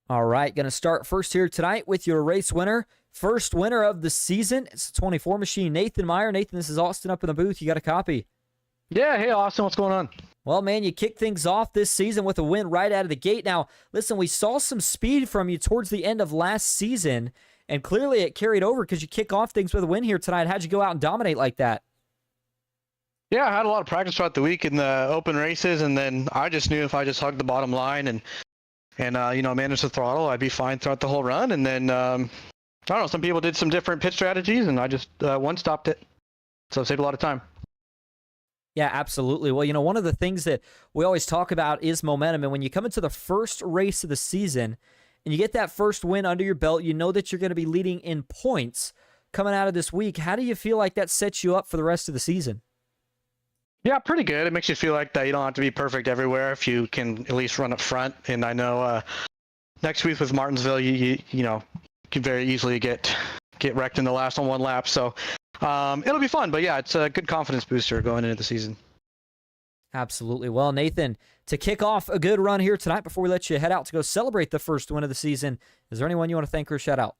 All right, going to start first here tonight with your race winner. First winner of the season. It's the 24 machine, Nathan Meyer. Nathan, this is Austin up in the booth. You got a copy? Yeah, hey, Austin, what's going on? Well, man, you kicked things off this season with a win right out of the gate. Now, listen, we saw some speed from you towards the end of last season, and clearly it carried over because you kick off things with a win here tonight. How'd you go out and dominate like that? Yeah, I had a lot of practice throughout the week in the open races, and then I just knew if I just hugged the bottom line and managed the throttle, I'd be fine throughout the whole run. And then, I don't know, some people did some different pit strategies, and I just one-stopped it. So it saved a lot of time. Yeah, absolutely. Well, one of the things that we always talk about is momentum. And when you come into the first race of the season and you get that first win under your belt, you know that you're going to be leading in points coming out of this week. How do you feel like that sets you up for the rest of the season? Yeah, pretty good. It makes you feel like that you don't have to be perfect everywhere if you can at least run up front. And I know next week with Martinsville, you can very easily get wrecked in the last on one lap. So it'll be fun. But yeah, it's a good confidence booster going into the season. Absolutely. Well, Nathan, to kick off a good run here tonight before we let you head out to go celebrate the first win of the season, is there anyone you want to thank or shout out?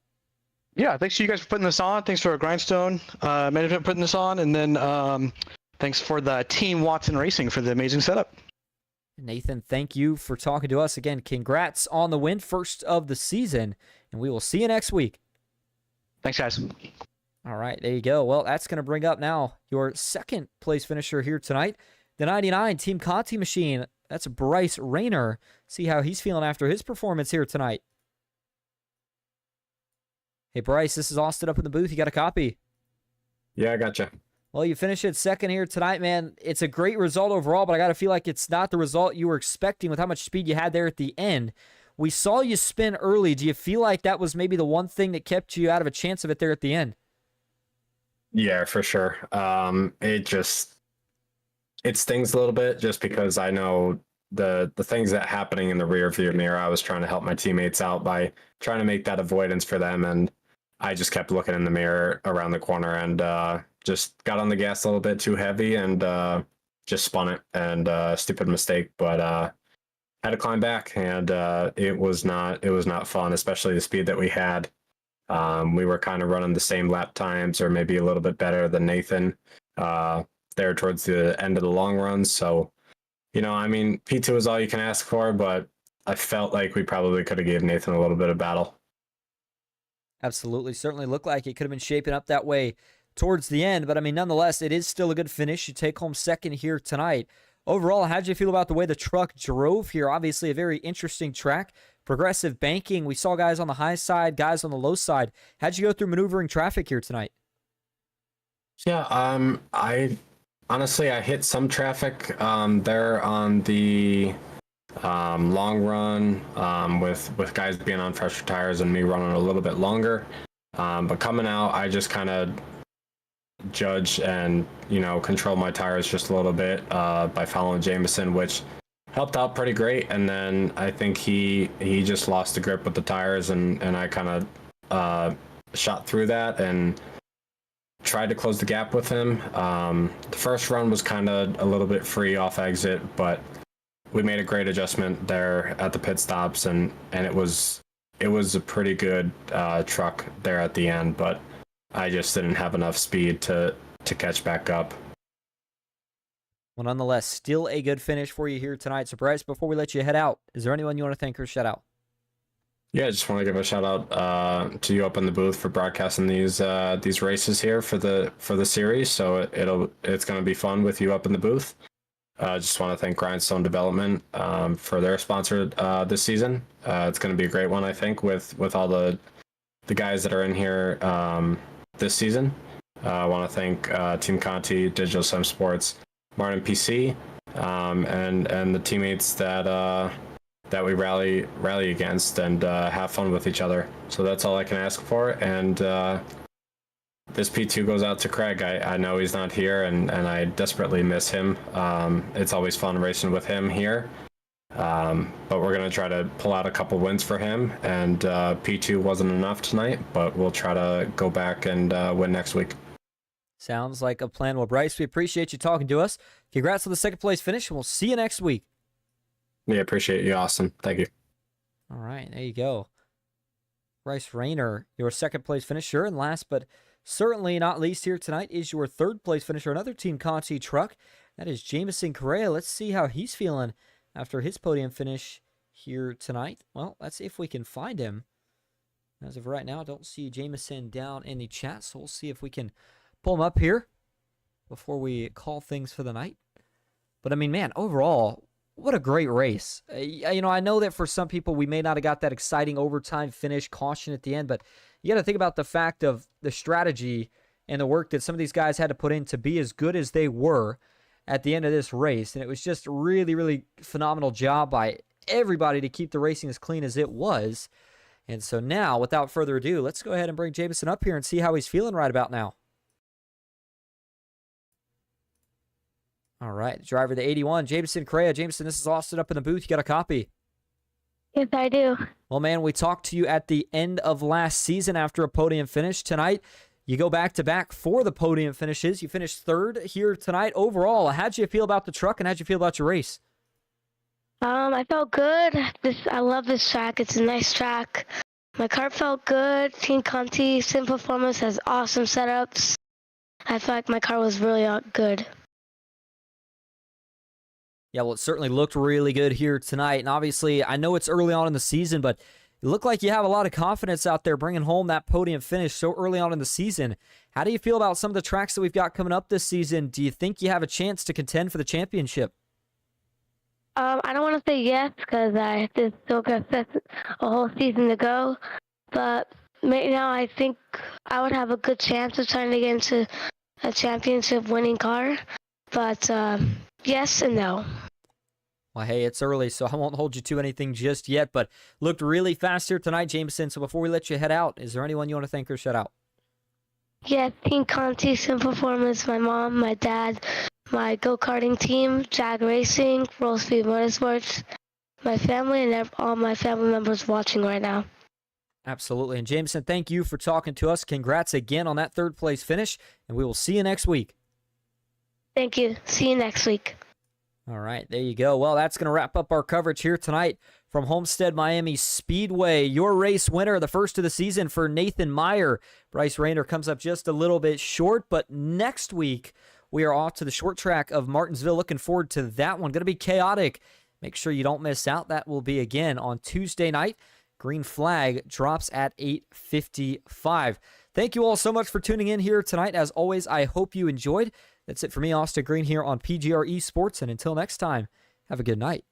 Yeah, thanks to you guys for putting this on. Thanks for Grindstone management putting this on. And then thanks for the Team Watson Racing for the amazing setup. Nathan, thank you for talking to us. Again, congrats on the win, first of the season, and we will see you next week. Thanks, guys. All right, there you go. Well, that's going to bring up now your second place finisher here tonight, the 99 Team Conti machine. That's Bryce Rayner. See how he's feeling after his performance here tonight. Hey, Bryce, this is Austin up in the booth. You got a copy? Yeah, I gotcha. Well, you finished it second here tonight, man. It's a great result overall, but I got to feel like it's not the result you were expecting with how much speed you had there at the end. We saw you spin early. Do you feel like that was maybe the one thing that kept you out of a chance of it there at the end? Yeah, for sure. It stings a little bit just because I know the things that happening in the rear view mirror, I was trying to help my teammates out by trying to make that avoidance for them, and I just kept looking in the mirror around the corner and just got on the gas a little bit too heavy and just spun it, and stupid mistake, but had to climb back, and it was not fun, especially the speed that we had. We were kind of running the same lap times or maybe a little bit better than Nathan there towards the end of the long run. So, I mean, P2 is all you can ask for, but I felt like we probably could have gave Nathan a little bit of battle. Absolutely. Certainly looked like it could have been shaping up that way towards the end. But, I mean, nonetheless, it is still a good finish. You take home second here tonight. Overall, how'd you feel about the way the truck drove here? Obviously, a very interesting track. Progressive banking. We saw guys on the high side, guys on the low side. How'd you go through maneuvering traffic here tonight? Yeah, I hit some traffic there on the long run with guys being on fresher tires and me running a little bit longer. But coming out, I just kind of judge and control my tires just a little bit by following Jameson, which helped out pretty great. And then I think he just lost the grip with the tires, and I kind of shot through that and tried to close the gap with him. The first run was kind of a little bit free off exit, but we made a great adjustment there at the pit stops, and it was a pretty good truck there at the end, but I just didn't have enough speed to catch back up. Well, nonetheless, still a good finish for you here tonight. So, Bryce, before we let you head out, is there anyone you want to thank or shout out? Yeah, I just want to give a shout out to you up in the booth for broadcasting these races here for the series. So it's going to be fun with you up in the booth. Just want to thank Grindstone Development for their sponsor this season. It's going to be a great one, I think, with all the guys that are in here this season. I want to thank Team Conti, Digital Sim Sports, Martin PC, and the teammates that we rally against and have fun with each other. So that's all I can ask for. And this P2 goes out to Craig. I know he's not here, and I desperately miss him. It's always fun racing with him here. But we're going to try to pull out a couple wins for him. And P2 wasn't enough tonight, but we'll try to go back and win next week. Sounds like a plan. Well, Bryce, we appreciate you talking to us. Congrats on the second place finish, and we'll see you next week. Yeah, appreciate you, Austin. Thank you. All right, there you go. Bryce Rayner, your second place finisher, and last but certainly not least here tonight is your third place finisher, another Team Conti truck. That is Jameson Correa. Let's see how he's feeling after his podium finish here tonight. Well, let's see if we can find him. As of right now, I don't see Jameson down in the chat, so we'll see if we can pull him up here before we call things for the night. But, I mean, man, overall, what a great race. I know that for some people we may not have got that exciting overtime finish, caution at the end, but you got to think about the fact of the strategy and the work that some of these guys had to put in to be as good as they were at the end of this race. And it was just a really, really phenomenal job by everybody to keep the racing as clean as it was. And so now, without further ado, let's go ahead and bring Jameson up here and see how he's feeling right about now. All right, driver the 81, Jameson Correa. Jameson, this is Austin up in the booth. You got a copy? Yes, I do. Well, man, we talked to you at the end of last season after a podium finish. Tonight, you go back-to-back for the podium finishes. You finished third here tonight. Overall, how'd you feel about the truck, and how'd you feel about your race? I felt good. I love this track. It's a nice track. My car felt good. Team Conti, Sim Performance has awesome setups. I feel like my car was really good. Yeah, well, it certainly looked really good here tonight. And obviously, I know it's early on in the season, but it looked like you have a lot of confidence out there bringing home that podium finish so early on in the season. How do you feel about some of the tracks that we've got coming up this season? Do you think you have a chance to contend for the championship? I don't want to say yes because I still got a whole season to go. But right now, I think I would have a good chance of trying to get into a championship winning car. But yes and no. Well, hey, it's early, so I won't hold you to anything just yet, but looked really fast here tonight, Jameson. So before we let you head out, is there anyone you want to thank or shout out? Yeah, Team Conti, Sim Performance, my mom, my dad, my go-karting team, Jag Racing, Roll Speed Motorsports, my family, and all my family members watching right now. Absolutely. And Jameson, thank you for talking to us. Congrats again on that third place finish, and we will see you next week. Thank you. See you next week. All right, there you go. Well, that's going to wrap up our coverage here tonight from Homestead Miami Speedway. Your race winner, the first of the season for Nathan Meyer. Bryce Rayner comes up just a little bit short, but next week we are off to the short track of Martinsville. Looking forward to that one. Going to be chaotic. Make sure you don't miss out. That will be again on Tuesday night. Green flag drops at 8:55. Thank you all so much for tuning in here tonight. As always, I hope you enjoyed. That's it for me, Austin Green, here on PGR eSports. And until next time, have a good night.